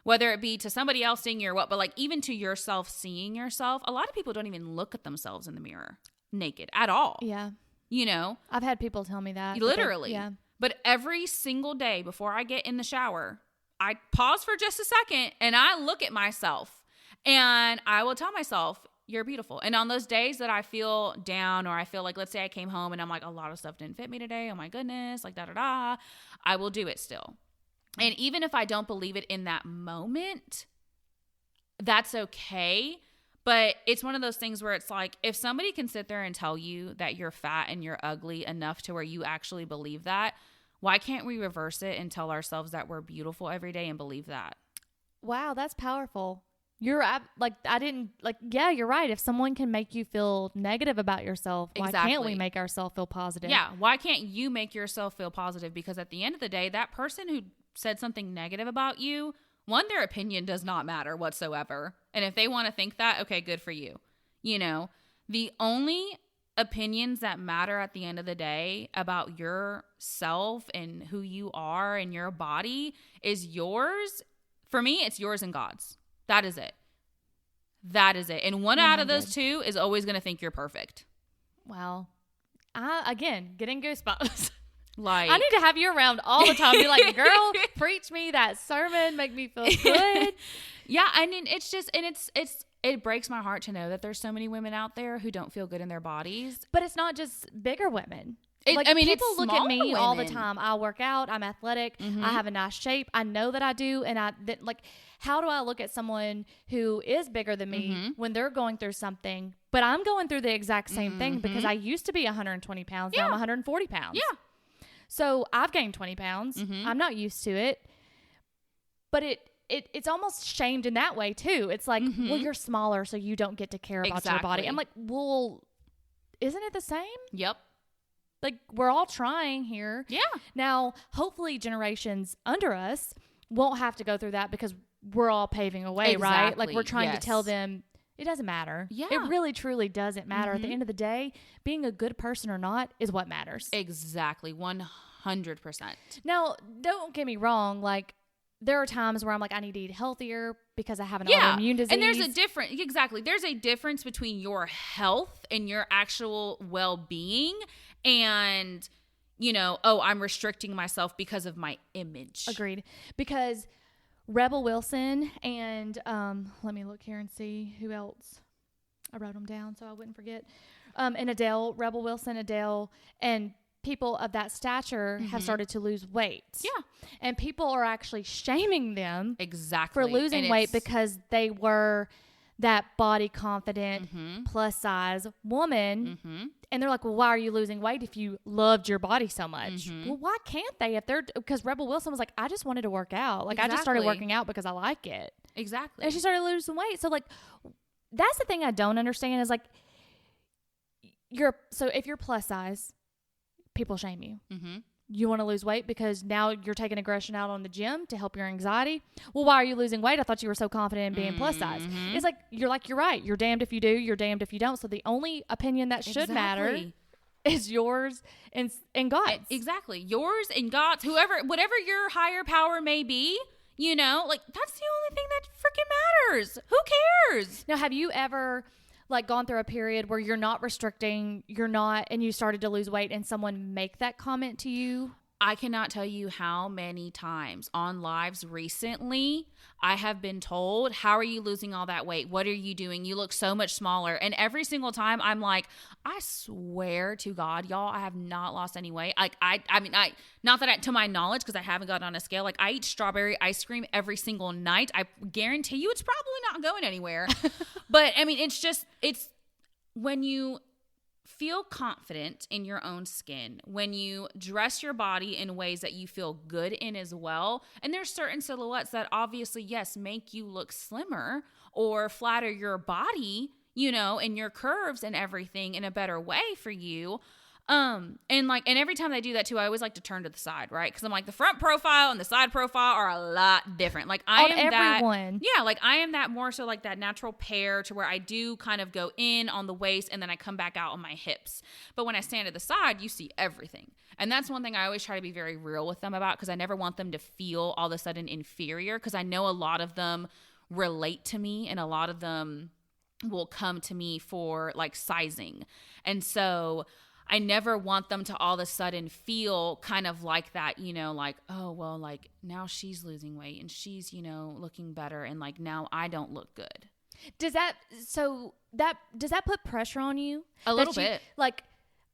Whether it be to somebody else seeing you or what, but like even to yourself seeing yourself, a lot of people don't even look at themselves in the mirror naked at all. Yeah. You know? I've had people tell me that. Literally. Yeah. But every single day before I get in the shower, I pause for just a second and I look at myself and I will tell myself, you're beautiful. And on those days that I feel down or I feel like, let's say I came home and I'm like, a lot of stuff didn't fit me today. Oh my goodness. Like I will do it still. And even if I don't believe it in that moment, that's okay. But it's one of those things where it's like, if somebody can sit there and tell you that you're fat and you're ugly enough to where you actually believe that, why can't we reverse it and tell ourselves that we're beautiful every day and believe that? Wow, that's powerful. You're right. If someone can make you feel negative about yourself, why can't we make ourselves feel positive? Yeah. Why can't you make yourself feel positive? Because at the end of the day, that person who said something negative about you, one, their opinion does not matter whatsoever. And if they want to think that, okay, good for you. You know, the only opinions that matter at the end of the day about yourself and who you are and your body is yours. For me, it's yours and God's. That is it. That is it. And one 100. out of those two is always going to think you're perfect. Wow. Again, getting goosebumps. Like, I need to have you around all the time. Be like, girl, preach me that sermon, make me feel good. Yeah, and it's just, and it breaks my heart to know that there's so many women out there who don't feel good in their bodies. But it's not just bigger women. People it's look at me women all the time. I work out. I'm athletic. Mm-hmm. I have a nice shape. I know that I do. And how do I look at someone who is bigger than me when they're going through something, but I'm going through the exact same thing because I used to be 120 pounds. Now I'm 140 pounds. Yeah. So I've gained 20 pounds. I'm not used to it, but it's almost shamed in that way too. It's like, well, you're smaller, so you don't get to care about your body. I'm like, well, isn't it the same? Yep. Like, we're all trying here. Yeah. Now, hopefully generations under us won't have to go through that because we're all paving a way, right? Like, we're trying to tell them it doesn't matter. Yeah. It really, truly doesn't matter. At the end of the day, being a good person or not is what matters. Exactly. 100%. Now, don't get me wrong. Like, there are times where I'm like, I need to eat healthier because I have an autoimmune disease. And there's a difference between your health and your actual well-being and, you know, I'm restricting myself because of my image. Agreed. Because Rebel Wilson and let me look here and see who else. I wrote them down so I wouldn't forget. And Adele, Rebel Wilson, Adele, and people of that stature have started to lose weight. Yeah. And people are actually shaming them exactly for losing weight because they were that body confident, plus size woman. And they're like, well, why are you losing weight if you loved your body so much? Well, why can't they if they're, because Rebel Wilson was like, I just wanted to work out. Like, I just started working out because I like it. Exactly. And she started losing weight. So, like, that's the thing I don't understand is, like, so if you're plus size, people shame you. You want to lose weight because now you're taking aggression out on the gym to help your anxiety. Well, why are you losing weight? I thought you were so confident in being plus size. It's like, you're right. You're damned if you do. You're damned if you don't. So the only opinion that should matter is yours and God's. Exactly. Yours and God's, whatever your higher power may be, you know, like, that's the only thing that freaking matters. Who cares? Now, have you ever, like, gone through a period where you're not restricting, and you started to lose weight and someone make that comment to you? I cannot tell you how many times on lives recently I have been told, how are you losing all that weight? What are you doing? You look so much smaller. And every single time I'm like, I swear to God, y'all, I have not lost any weight. Like, I mean, not that to my knowledge, because I haven't gotten on a scale. Like, I eat strawberry ice cream every single night. I guarantee you it's probably not going anywhere. But I mean, it's when you feel confident in your own skin, when you dress your body in ways that you feel good in as well. And there's certain silhouettes that obviously, yes, make you look slimmer or flatter your body, you know, and your curves and everything in a better way for you. And every time they do that too, I always like to turn to the side, right? Because I'm like, the front profile and the side profile are a lot different. Like, I am everyone. I am that more so like that natural pair to where I do kind of go in on the waist and then I come back out on my hips. But when I stand at the side, you see everything. And that's one thing I always try to be very real with them about, because I never want them to feel all of a sudden inferior, because I know a lot of them relate to me and a lot of them will come to me for like sizing. And so I never want them to all of a sudden feel kind of like that, you know, like, oh, well, like, now she's losing weight and she's, you know, looking better, and like, now I don't look good. Does that put pressure on you? A little bit. Like,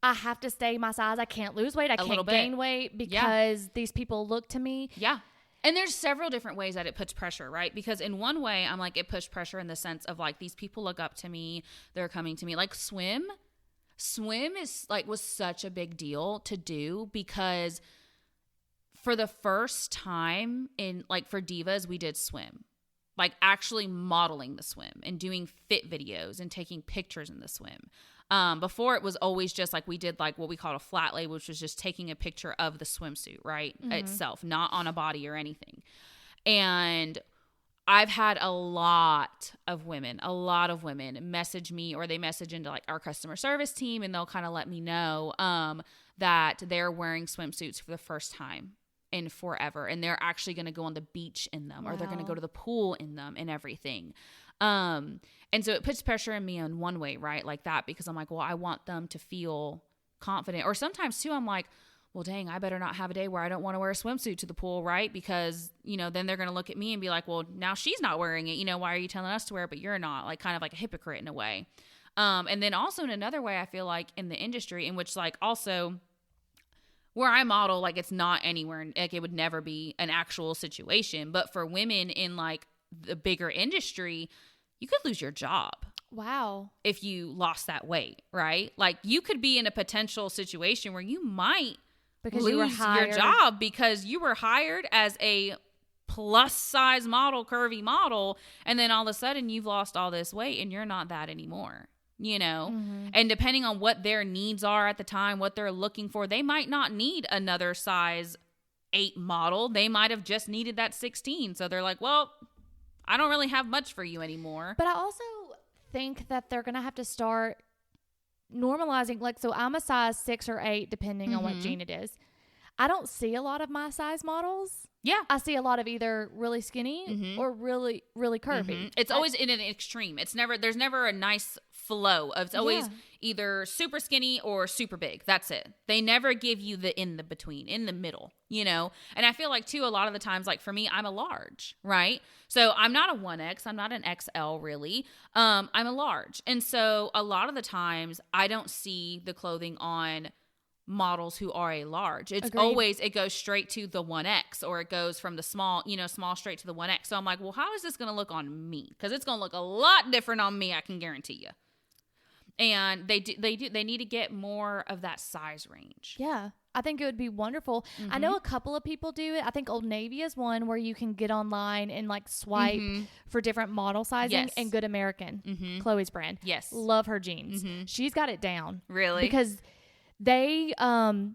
I have to stay my size. I can't lose weight. I can't gain weight because these people look to me. Yeah. And there's several different ways that it puts pressure, right? Because in one way, I'm like, it puts pressure in the sense of like, these people look up to me. They're coming to me. Like, swim is like, was such a big deal to do, because for the first time in, like, for Divas, we did swim, like actually modeling the swim and doing fit videos and taking pictures in the swim. Before, it was always just like, we did like what we called a flat lay, which was just taking a picture of the swimsuit, right? Itself, not on a body or anything. And I've had a lot of women message me, or they message into like our customer service team, and they'll kind of let me know that they're wearing swimsuits for the first time in forever, and they're actually going to go on the beach in them, or they're going to go to the pool in them and everything. And so it puts pressure on me in one way, right? Like that, because I'm like, well, I want them to feel confident. Or sometimes too, I'm like, well, dang, I better not have a day where I don't want to wear a swimsuit to the pool, right? Because, you know, then they're going to look at me and be like, well, now she's not wearing it. You know, why are you telling us to wear it, but you're not? Like, kind of like a hypocrite in a way. And then also in another way, I feel like in the industry, in which like also where I model, like, it's not anywhere, like it would never be an actual situation. But for women in like the bigger industry, you could lose your job. Wow. If you lost that weight, right? Like, you could be in a potential situation where you might lose your job because you were hired as a plus size model, curvy model, and then all of a sudden you've lost all this weight and you're not that anymore, you know? And depending on what their needs are at the time, what they're looking for, they might not need another size 8 model. They might have just needed that 16. So they're like, well, I don't really have much for you anymore. But I also think that they're going to have to start normalizing, like, so I'm a size 6 or 8 depending on what gene it is. I don't see a lot of my size models. Yeah. I see a lot of either really skinny or really, really curvy. It's always in an extreme. There's never a nice flow. It's always either super skinny or super big. That's it. They never give you the in the between, in the middle, you know? And I feel like too, a lot of the times, like for me, I'm a large, right? So I'm not a 1X. I'm not an XL really. I'm a large. And so a lot of the times I don't see the clothing on models who are a large. It's Agreed. always, it goes straight to the 1X, or it goes from the small, small straight to the 1X. So I'm like, well, how is this going to look on me? Because it's going to look a lot different on me, I can guarantee you. And they need to get more of that size range. Yeah. I think it would be wonderful. I know a couple of people do it. I think Old Navy is one where you can get online and like swipe for different model sizing. Yes. And Good American, Chloe's brand. Yes. Love her jeans. She's got it down. Really? Because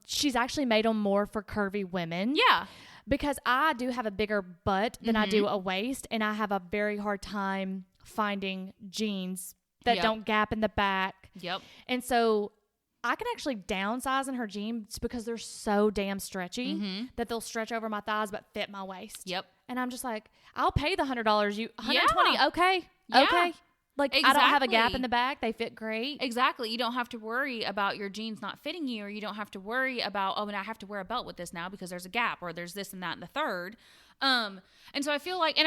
she's actually made them more for curvy women. Yeah. Because I do have a bigger butt than I do a waist, and I have a very hard time finding jeans that don't gap in the back. Yep. And so I can actually downsize in her jeans because they're so damn stretchy that they'll stretch over my thighs but fit my waist. Yep. And I'm just like, I'll pay the $100. $120. Yeah. Okay. Yeah. Okay. Like, Exactly. I don't have a gap in the back. They fit great. Exactly. You don't have to worry about your jeans not fitting you, or you don't have to worry about, and I have to wear a belt with this now because there's a gap, or there's this and that and the third. And so I feel like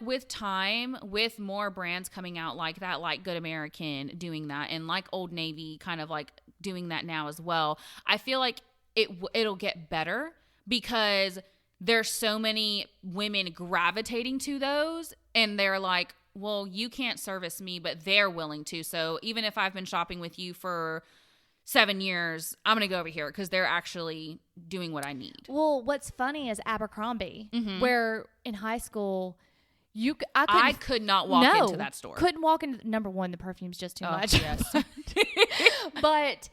with time, with more brands coming out like that, like Good American doing that, and like Old Navy kind of like doing that now as well, I feel like it'll get better because there's so many women gravitating to those, and they're like, well, you can't service me, but they're willing to. So even if I've been shopping with you for 7 years, I'm going to go over here because they're actually doing what I need. Well, what's funny is Abercrombie, where in high school, I could not walk into that store. Couldn't walk into, number one, the perfume's just too much. Yes. But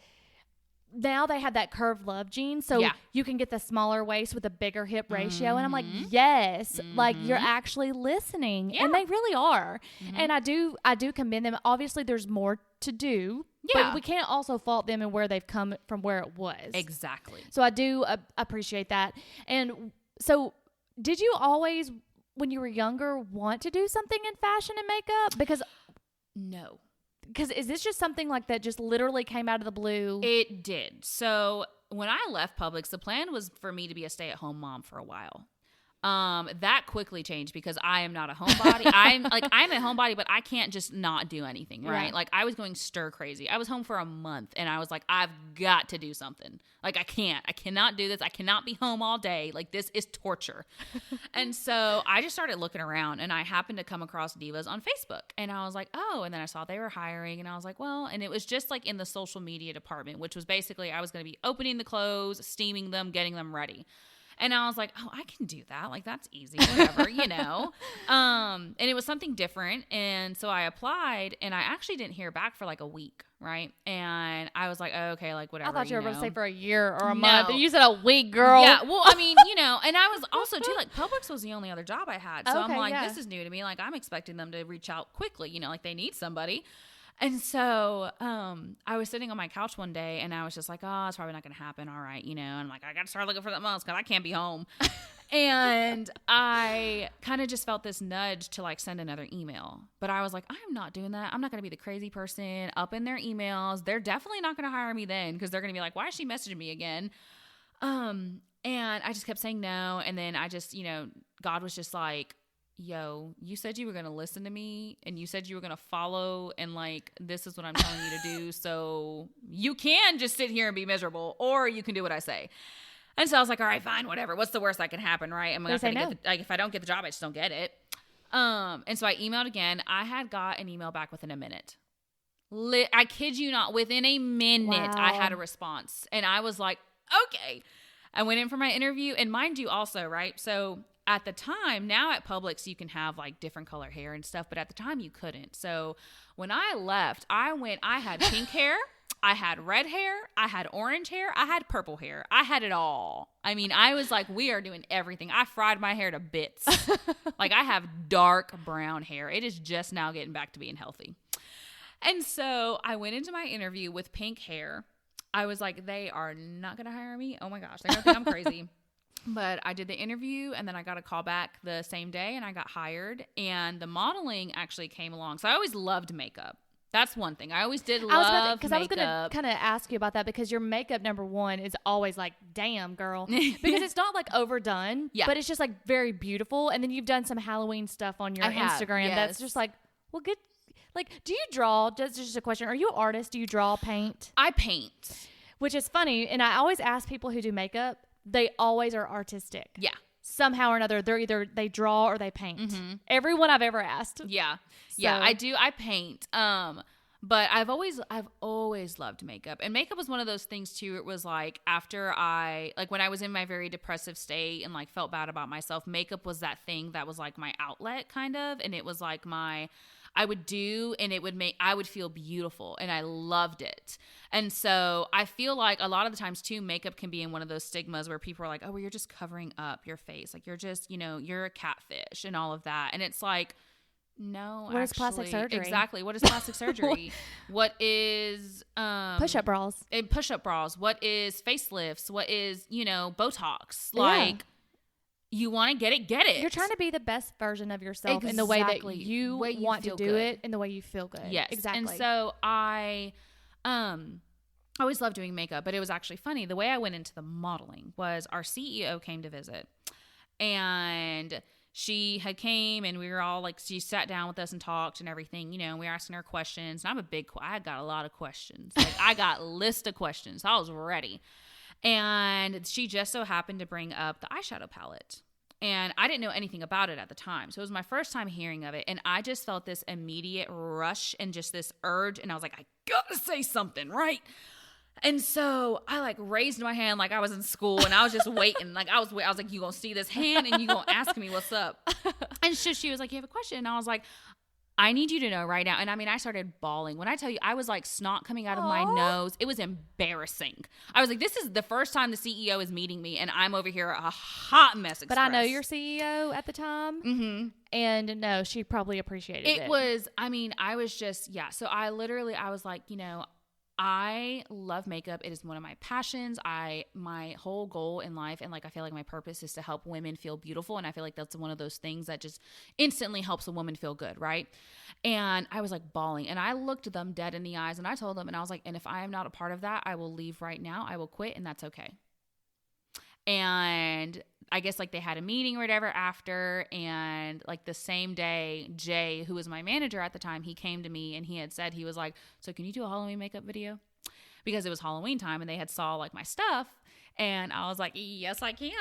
now they have that curved love jean, so you can get the smaller waist with a bigger hip ratio. And I'm like, yes, like you're actually listening. And they really are. And I do commend them. Obviously there's more to do, but we can't also fault them and where they've come from, where it was. Exactly. So I do appreciate that. And so did you always, when you were younger, want to do something in fashion and makeup? Because is this just something like that just literally came out of the blue? It did. So when I left Publix, the plan was for me to be a stay-at-home mom for a while. That quickly changed because I am not a homebody. I'm a homebody, but I can't just not do anything, right? Like I was going stir crazy. I was home for a month and I was like, I've got to do something. Like I cannot do this. I cannot be home all day. Like this is torture. And so I just started looking around, and I happened to come across Divas on Facebook, and I was like, oh, and then I saw they were hiring, and I was like, well, and it was just like in the social media department, which was basically I was going to be opening the clothes, steaming them, getting them ready. And I was like, oh, I can do that. Like, that's easy, whatever, And it was something different. And so I applied, and I actually didn't hear back for like a week, right? And I was like, oh, okay, like whatever. I thought you were going to say for a year or a No. month. You said a week, girl. Yeah, well, I mean, and I was also, too, like, Publix was the only other job I had. So I'm like, this is new to me. Like, I'm expecting them to reach out quickly, like they need somebody. And so I was sitting on my couch one day, and I was just like, oh, it's probably not going to happen. All right, And I'm like, I got to start looking for that month because I can't be home. And I kind of just felt this nudge to like send another email. But I was like, I'm not doing that. I'm not going to be the crazy person up in their emails. They're definitely not going to hire me then because they're going to be like, why is she messaging me again? And I just kept saying no. And then I just, God was just like, yo, you said you were going to listen to me, and you said you were going to follow, and like, this is what I'm telling you to do. So you can just sit here and be miserable, or you can do what I say. And so I was like, all right, fine, whatever. What's the worst that can happen, right? I'm not going to get if I don't get the job, I just don't get it. And so I emailed again. I had got an email back within a minute. I kid you not, within a minute, I had a response. And I was like, okay. I went in for my interview, and mind you also, right? So at the time, now at Publix, you can have like different color hair and stuff, but at the time you couldn't. So when I left, I had pink hair, I had red hair, I had orange hair, I had purple hair. I had it all. I mean, I was like, we are doing everything. I fried my hair to bits. Like I have dark brown hair. It is just now getting back to being healthy. And so I went into my interview with pink hair. I was like, they are not going to hire me. Oh my gosh, they're going to think I'm crazy. But I did the interview, and then I got a call back the same day, and I got hired, and the modeling actually came along. So I always loved makeup. That's one thing. I always did love makeup. Because I was going to kind of ask you about that, because your makeup, number one, is always like, damn, girl. Because it's not like overdone, but it's just like very beautiful. And then you've done some Halloween stuff on your Instagram that's just like, well, good. Like, do you draw? Just a question. Are you an artist? Do you draw, paint? I paint. Which is funny. And I always ask people who do makeup, they always are artistic. Yeah. Somehow or another, they're either they draw or they paint. Everyone I've ever asked. Yeah. Yeah, I do. I paint. But I've always loved makeup. And makeup was one of those things too. It was like after when I was in my very depressive state and like felt bad about myself, makeup was that thing that was like my outlet kind of. And it was like I would do, and I would feel beautiful, and I loved it. And so I feel like a lot of the times too, makeup can be in one of those stigmas where people are like, oh, well, you're just covering up your face. Like you're just, you're a catfish and all of that. And it's like, no, what is plastic surgery? Exactly. What is plastic surgery? What is push-up bras? Push-up bras. What is facelifts? What is, Botox? Like you want to get it. You're trying to be the best version of yourself in the way that you want to do it, in the way you feel good. Yes. Exactly. And so I always loved doing makeup, but it was actually funny. The way I went into the modeling was our CEO came to visit, and she had came, and we were all like, she sat down with us and talked and everything, we were asking her questions. And I got a lot of questions. Like I got a list of questions. So I was ready. And she just so happened to bring up the eyeshadow palette. And I didn't know anything about it at the time. So it was my first time hearing of it. And I just felt this immediate rush and just this urge. And I was like, I gotta say something, right? And so I like raised my hand like I was in school, and I was just waiting. Like I was like, you gonna see this hand and you gonna ask me what's up. And so she was like, you have a question? And I was like, I need you to know right now. And I mean, I started bawling. When I tell you, I was like snot coming out of my nose. It was embarrassing. I was like, this is the first time the CEO is meeting me, and I'm over here a hot mess express. But I know your CEO at the time. Mm-hmm. And no, she probably appreciated it. It was, I mean, I was just, yeah. So I was like, I love makeup. It is one of my passions. My whole goal in life, and like I feel like my purpose is to help women feel beautiful, and I feel like that's one of those things that just instantly helps a woman feel good, right? And I was like bawling, and I looked them dead in the eyes, and I told them, and I was like, and if I am not a part of that, I will leave right now. I will quit, and that's okay. And I guess like they had a meeting or whatever after, and like the same day, Jay, who was my manager at the time, he came to me and he had said, he was like, so can you do a Halloween makeup video? Because it was Halloween time and they had saw like my stuff. And I was like, yes, I can.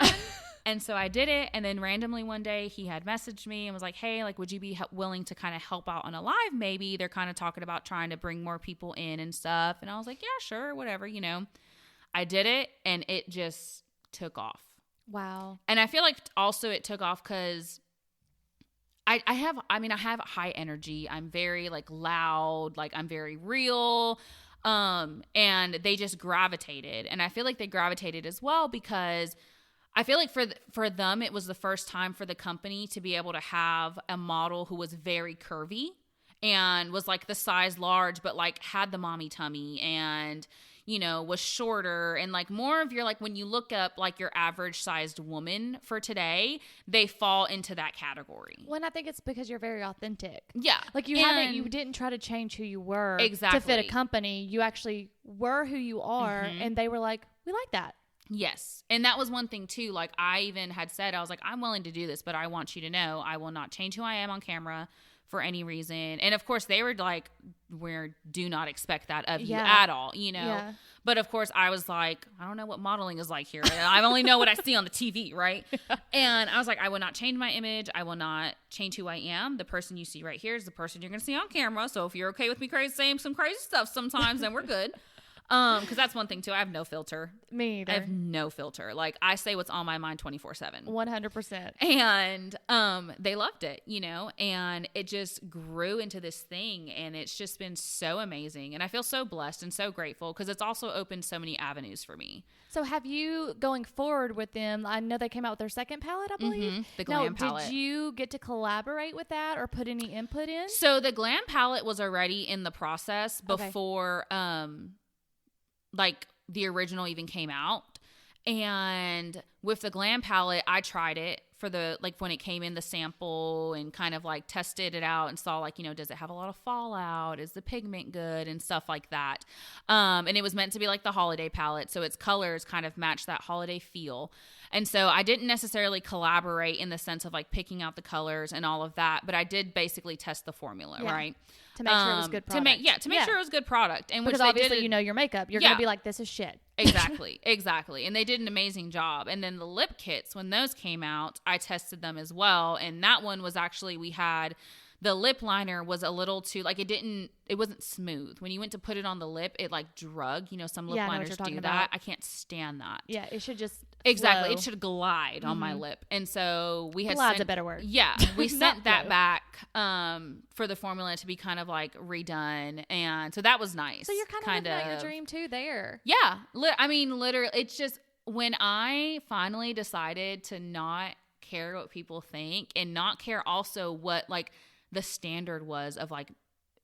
And so I did it. And then randomly one day he had messaged me and was like, hey, like, would you be willing to kind of help out on a live? Maybe they're kind of talking about trying to bring more people in and stuff. And I was like, yeah, sure, whatever, I did it, and it just took off. Wow. And I feel like also it took off because I have high energy. I'm very like loud, like I'm very real. And they just gravitated. And I feel like they gravitated as well because I feel like for them, it was the first time for the company to be able to have a model who was very curvy and was like the size large, but like had the mommy tummy and was shorter, and like more of your, like when you look up like your average sized woman for today, they fall into that category. Well, and I think it's because you're very authentic. Yeah. Like you didn't try to change who you were exactly to fit a company. You actually were who you are, and they were like, we like that. Yes. And that was one thing too. Like I even had said, I was like, I'm willing to do this, but I want you to know I will not change who I am on camera for any reason. And of course they were like, do not expect that of you at all, Yeah. But of course I was like, I don't know what modeling is like here. I only know what I see on the TV, right? Yeah. And I was like, I will not change my image. I will not change who I am. The person you see right here is the person you're going to see on camera. So if you're okay with me saying some crazy stuff sometimes, then we're good. Because that's one thing too. I have no filter. Me either. I have no filter. Like I say what's on my mind 24/7. 100%. And they loved it, and it just grew into this thing, and it's just been so amazing. And I feel so blessed and so grateful because it's also opened so many avenues for me. So have you, going forward with them, I know they came out with their second palette, I believe. The Glam palette. Did you get to collaborate with that or put any input in? So the Glam palette was already in the process before like the original even came out. And with the Glam palette, I tried it for the, like when it came in the sample and kind of like tested it out and saw like, does it have a lot of fallout? Is the pigment good? And stuff like that. And it was meant to be like the holiday palette. So its colors kind of match that holiday feel. And so I didn't necessarily collaborate in the sense of like picking out the colors and all of that, but I did basically test the formula, right? To make sure it was good product. To make sure it was good product. And because obviously you know your makeup. You're going to be like, this is shit. Exactly. And they did an amazing job. And then the lip kits, when those came out, I tested them as well. And that one was actually, the lip liner was a little too, like it wasn't smooth. When you went to put it on the lip, it like drug. You know, some lip liners do that. I can't stand that. Yeah, it should just Exactly. flow. It should glide on my lip. And so we had glide's a better word. Yeah. We sent that back for the formula to be kind of like redone. And so that was nice. So you're kind of living out your dream too there. Yeah. Literally, it's just when I finally decided to not care what people think and not care also what like the standard was of like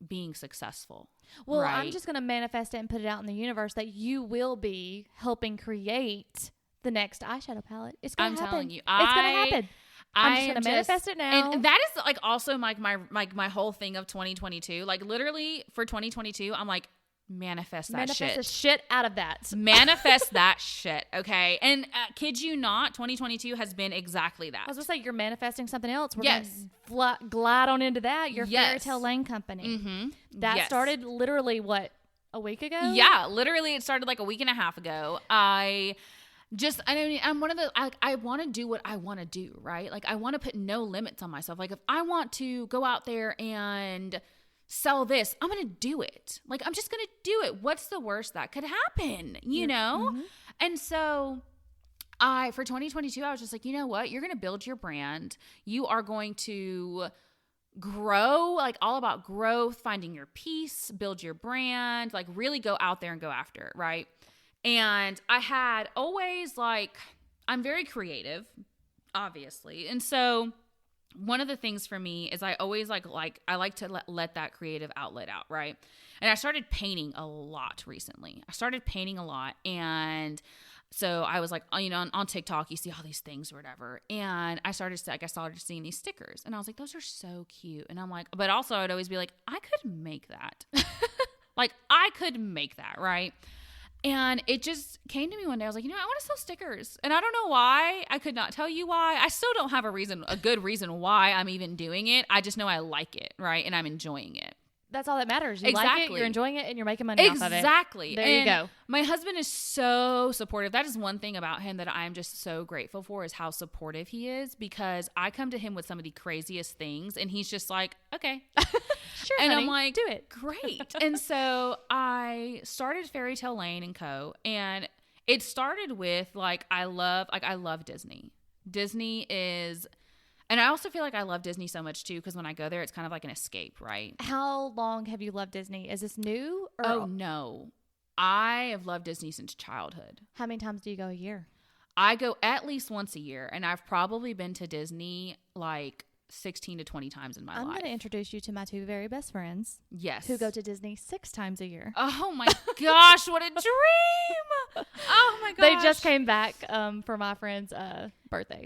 being successful. Well, right? I'm just going to manifest it and put it out in the universe that you will be helping create the next eyeshadow palette. It's going to happen. I'm telling you. It's going to happen. I'm just going to manifest it now. And that is like also like my whole thing of 2022. Like literally for 2022, I'm like, manifest the shit out of that. Manifest that shit, okay? And kid you not, 2022 has been exactly that. I was going to say, you're manifesting something else. We're going to glide on into that. Your Fairy Tale Lane company. Mm-hmm. That started literally, what, a week ago? Yeah, literally it started like a week and a half ago. I'm one of the, I want to do what I want to do, right? Like I want to put no limits on myself. Like if I want to go out there and sell this, I'm going to do it. Like, I'm just going to do it. What's the worst that could happen, you know? Mm-hmm. And so for 2022, I was just like, you know what? You're going to build your brand. You are going to grow, like all about growth, finding your peace, build your brand, like really go out there and go after it, right? And I had always like, I'm very creative, obviously. And so one of the things for me is I always I like to let that creative outlet out, right? And I started painting a lot recently. And so I was like, you know, on TikTok, you see all these things or whatever. And I started seeing these stickers and I was like, those are so cute. And I'm like, but also I'd always be like, I could make that. Like I could make that, right? And it just came to me one day. I was like, you know, I want to sell stickers. And I don't know why. I could not tell you why. I still don't have a good reason why I'm even doing it. I just know I like it, right? And I'm enjoying it. That's all that matters. You like it, you're enjoying it, and you're making money off of it. Exactly. There you go. My husband is so supportive. That is one thing about him that I'm just so grateful for is how supportive he is, because I come to him with some of the craziest things and he's just like, okay. Sure, and honey, I'm like, do it. Great. And so I started Fairy Tale Lane and Co. And it started with I love Disney. Disney is... And I also feel like I love Disney so much, too, because when I go there, it's kind of like an escape, right? How long have you loved Disney? Is this new? Oh, no. I have loved Disney since childhood. How many times do you go a year? I go at least once a year, and I've probably been to Disney 16 to 20 times in my life. I'm going to introduce you to my two very best friends. Yes. Who go to Disney 6 times a year. Oh, my gosh. What a dream. Oh, my gosh. They just came back for my friend's birthday.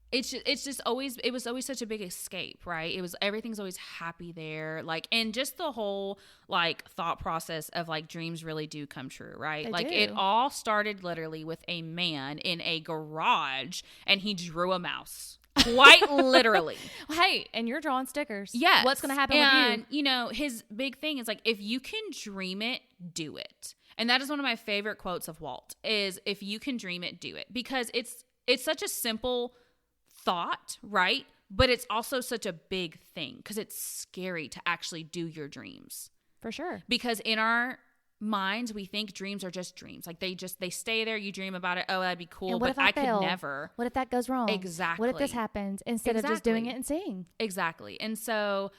It was always such a big escape, right? Everything's always happy there. And just the whole thought process of dreams really do come true, right? They do. It all started literally with a man in a garage and he drew a mouse. Quite literally. Hey, and you're drawing stickers. Yes. What's going to happen with you? And, you know, his big thing is if you can dream it, do it. And that is one of my favorite quotes of Walt is if you can dream it, do it. Because it's such a simple thought, right? But it's also such a big thing because it's scary to actually do your dreams. For sure. Because in our minds, we think dreams are just dreams. They stay there, you dream about it. Oh, that'd be cool. But I could never. What if that goes wrong? Exactly. What if this happens instead of just doing it and seeing? Exactly. And so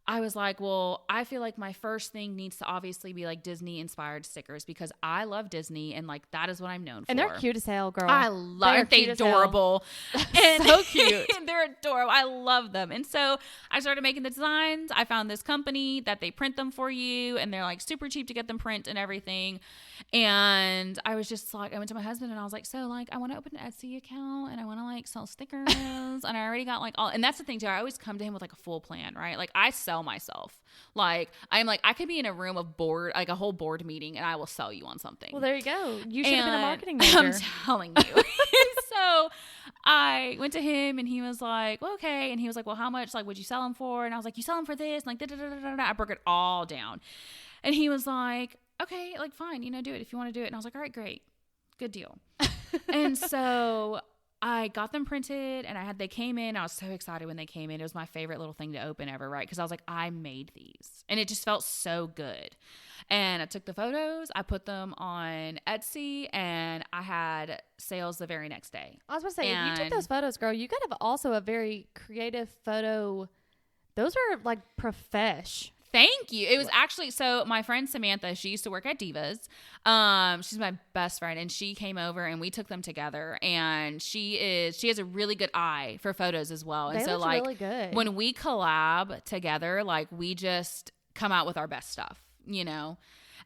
I was like, well, I feel like my first thing needs to obviously be Disney inspired stickers because I love Disney and that is what I'm known for. And they're cute as hell, girl. I love them. They're adorable. And so cute. They're adorable. I love them. And so I started making the designs. I found this company that they print them for you and they're super cheap to get them print and everything. And I was just I went to my husband and I was like, so I want to open an Etsy account and I want to sell stickers and I already got all, and that's the thing too. I always come to him with a full plan, right? I sell sell myself. Like, I'm like, I could be in a room of board, like a whole board meeting, and I will sell you on something. Well, there you go. You should have been a marketing major. I'm telling you. And so I went to him, and he was like, well, okay. And he was like, well, how much, like, would you sell them for? And I was like, you sell them for this, and like, da-da-da-da-da. I broke it all down. And he was like, okay, like, fine, you know, do it if you want to do it. And I was like, all right, great. Good deal. And so I got them printed, and they came in. I was so excited when they came in. It was my favorite little thing to open ever, right? Because I was like, I made these, and it just felt so good. And I took the photos, I put them on Etsy, and I had sales the very next day. I was about to say, if you took those photos, girl, you could have also a very creative photo. Those are like profesh. Thank you. It was actually, so my friend Samantha, she used to work at Divas. She's my best friend, and she came over and we took them together, and she has a really good eye for photos as well. And they so look like really good. When we collab together, like we just come out with our best stuff, you know?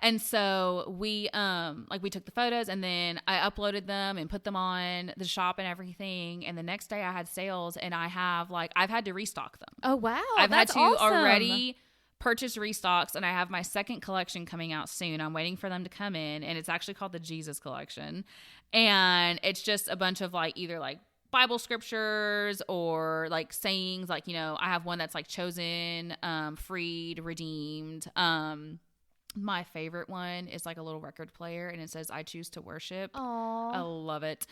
And so we took the photos, and then I uploaded them and put them on the shop and everything. And the next day I had sales, and I've had to restock them. Oh, wow. I've had to awesome. already purchase restocks, and I have my second collection coming out soon. I'm waiting for them to come in, and it's actually called the Jesus collection. And it's just a bunch of like either like Bible scriptures or like sayings, like, you know, I have one that's like chosen, freed, redeemed. My favorite one is like a little record player, and it says, I choose to worship. Aww. I love it.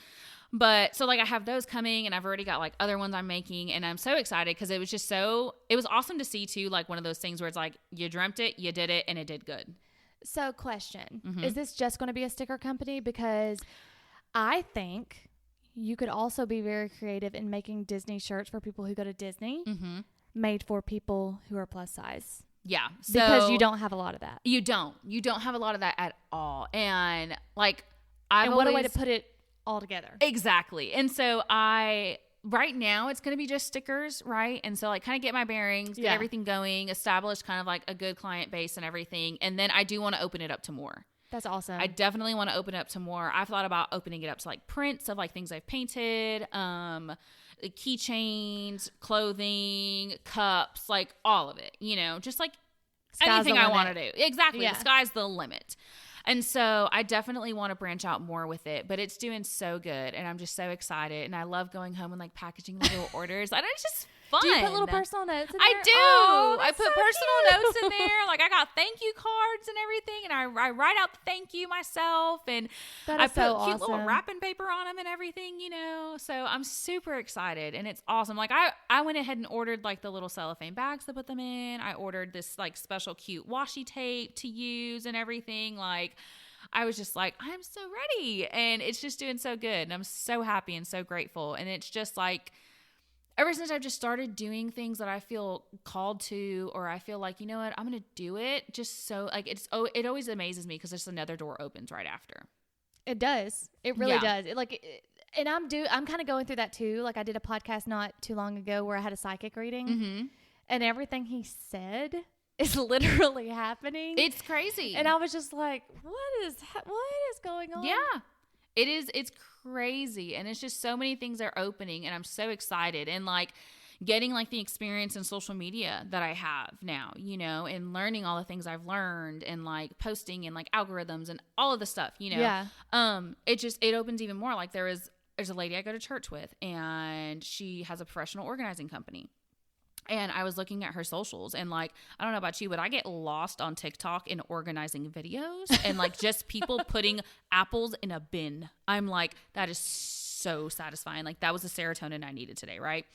But so like I have those coming, and I've already got like other ones I'm making, and I'm so excited because it was awesome to see too, like one of those things where it's like you dreamt it, you did it, and it did good. So question, is this just going to be a sticker company? Because I think you could also be very creative in making Disney shirts for people who go to Disney, made for people who are plus size. Yeah. So because you don't have a lot of that. You don't have a lot of that at all. And like, what a way to put it all together. Exactly. And so right now it's going to be just stickers, right? And so like kind of get my bearings, get everything going, establish kind of like a good client base and everything. And then I do want to open it up to more. That's awesome. I definitely want to open it up to more. I've thought about opening it up to like prints of like things I've painted, keychains, clothing, cups, like all of it, you know, just like anything I want to do. Exactly. Yeah. The sky's the limit. And so I definitely want to branch out more with it, but it's doing so good, and I'm just so excited, and I love going home and like packaging little orders. And it's just fun. Do you put little personal notes in there? I do. Oh, I put so personal notes in there. Like I got thank you cards and everything, and I write out the thank you myself, and I put so cute awesome. little wrapping paper on them and everything, you know. So I'm super excited, and it's awesome. Like I went ahead and ordered like the little cellophane bags to put them in. I ordered this like special cute washi tape to use and everything. Like I was just like, I'm so ready, and it's just doing so good, and I'm so happy and so grateful. And it's just like, ever since I've just started doing things that I feel called to, or I feel like, you know what, I'm going to do it. Just so like, it always amazes me because there's another door opens right after. It does. It really does. And I'm kind of going through that too. Like I did a podcast not too long ago where I had a psychic reading, and everything he said is literally happening. It's crazy. And I was just like, what is going on? Yeah. It's crazy. And it's just so many things are opening, and I'm so excited, and like getting like the experience in social media that I have now, you know, and learning all the things I've learned, and like posting and like algorithms and all of the stuff, you know. Yeah. It opens even more. Like there's a lady I go to church with, and she has a professional organizing company. And I was looking at her socials, and like, I don't know about you, but I get lost on TikTok in organizing videos and like just people putting apples in a bin. I'm like, that is so satisfying. Like that was the serotonin I needed today, right?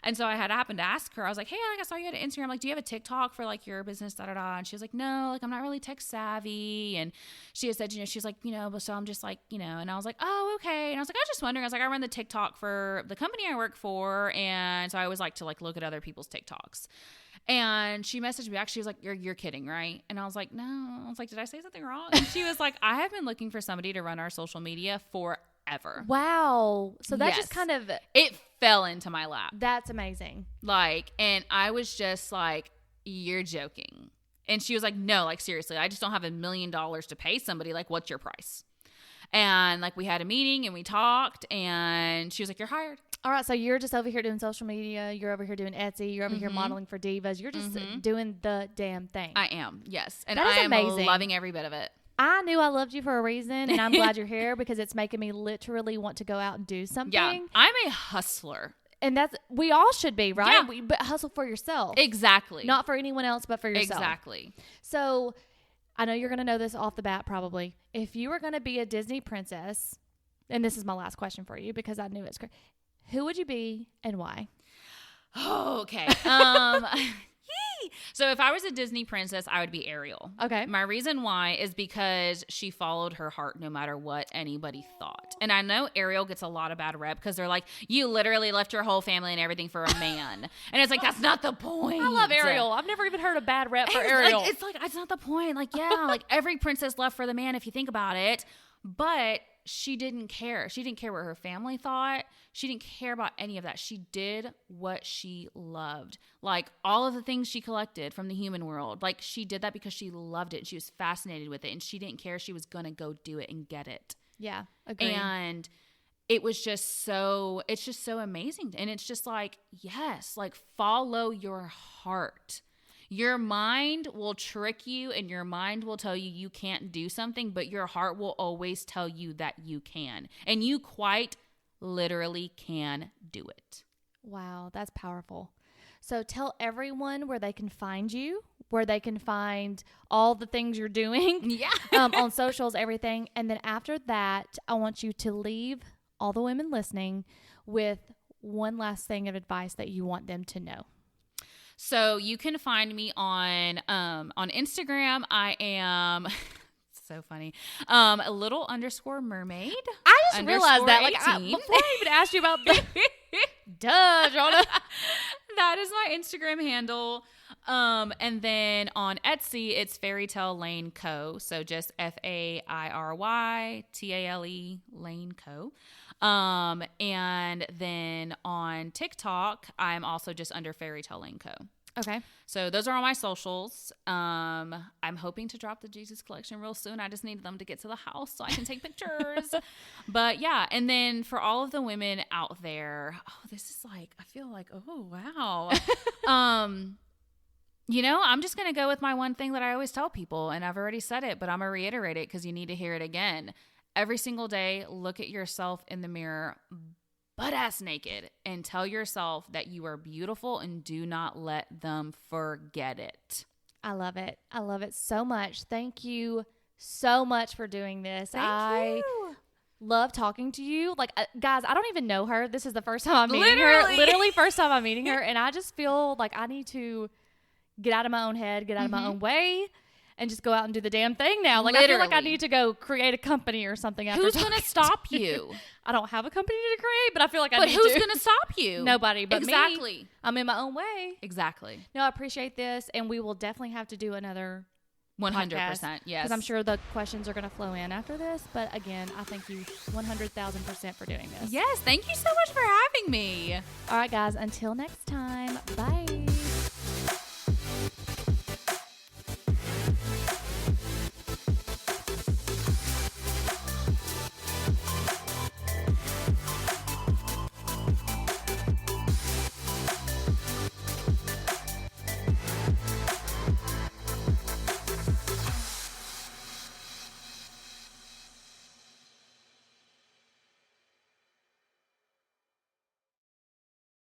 And so I had happened to ask her, I was like, hey, I saw you had an Instagram. Like, do you have a TikTok for like your business, And she was like, no, like I'm not really tech savvy. And she had said, you know, she's like, you know, but so I'm just like, you know, and I was like, oh, okay. And I was like, I was just wondering, I was like, I run the TikTok for the company I work for. And so I always like to like look at other people's TikToks. And she messaged me back. She was like, you're kidding, right? And I was like, no. I was like, did I say something wrong? And she was like, I have been looking for somebody to run our social media forever. Wow. So that just kind of, it fell into my lap. That's amazing. Like, and I was just like, you're joking. And she was like, no, like seriously, I just don't have $1 million to pay somebody. Like, what's your price? And like we had a meeting and we talked and she was like, you're hired. All right, so you're just over here doing social media. You're over here doing Etsy. You're over here modeling for divas. You're just doing the damn thing. I am, yes. And that is I am amazing. loving every bit of it. I knew I loved you for a reason, and I'm glad you're here because it's making me literally want to go out and do something. Yeah, I'm a hustler. And we all should be, right? Yeah. But hustle for yourself. Exactly. Not for anyone else, but for yourself. Exactly. So I know you're going to know this off the bat probably. If you were going to be a Disney princess, and this is my last question for you because I knew it's great. Who would you be and why? Oh, okay. So if I was a Disney princess, I would be Ariel. Okay. My reason why is because she followed her heart no matter what anybody thought. And I know Ariel gets a lot of bad rep because they're like, you literally left your whole family and everything for a man. And it's like, that's not the point. I love Ariel. I've never even heard a bad rep for Ariel. It's like, that's not the point. Like, yeah, like every princess left for the man if you think about it. But she didn't care. She didn't care what her family thought. She didn't care about any of that. She did what she loved. Like all of the things she collected from the human world, like she did that because she loved it. She was fascinated with it and she didn't care. She was going to go do it and get it. Yeah, agreed. And it was just so, it's just so amazing. And it's just like, yes, like follow your heart. Your mind will trick you and your mind will tell you you can't do something, but your heart will always tell you that you can. And you quite literally can do it. Wow, that's powerful. So tell everyone where they can find you, where they can find all the things you're doing on socials, everything. And then after that, I want you to leave all the women listening with one last thing of advice that you want them to know. So you can find me on Instagram. I am so funny. A little _ mermaid. I just realized that. Like before I even asked you about the duh, Jonah. That is my Instagram handle. And then on Etsy, it's Fairytale Lane Co. So just FAIRYTALE Lane Co. And then on TikTok, I'm also just under Fairytale Lane Co. Okay. So those are all my socials. I'm hoping to drop the Jesus collection real soon. I just need them to get to the house so I can take pictures. But yeah, and then for all of the women out there, this is like, I feel like, oh, wow. You know, I'm just going to go with my one thing that I always tell people, and I've already said it, but I'm going to reiterate it because you need to hear it again. Every single day, look at yourself in the mirror, butt-ass naked, and tell yourself that you are beautiful and do not let them forget it. I love it. I love it so much. Thank you so much for doing this. Thank you. Love talking to you. Like, guys, I don't even know her. This is the first time I'm meeting Literally. her. Literally first time I'm meeting her. And I just feel like I need to get out of my own head, get out of my own way, and just go out and do the damn thing now. Like, Literally. I feel like I need to go create a company or something after Who's going to stop you? I don't have a company to create, but I feel like I But need who's to. going to stop you? Nobody but exactly. me. I'm in my own way. Exactly. No, I appreciate this, and we will definitely have to do another 100%. podcast, Yes. because I'm sure the questions are going to flow in after this. But again, I thank you 100,000% for doing this. Yes. Thank you so much for having me. All right, guys. Until next time. Bye.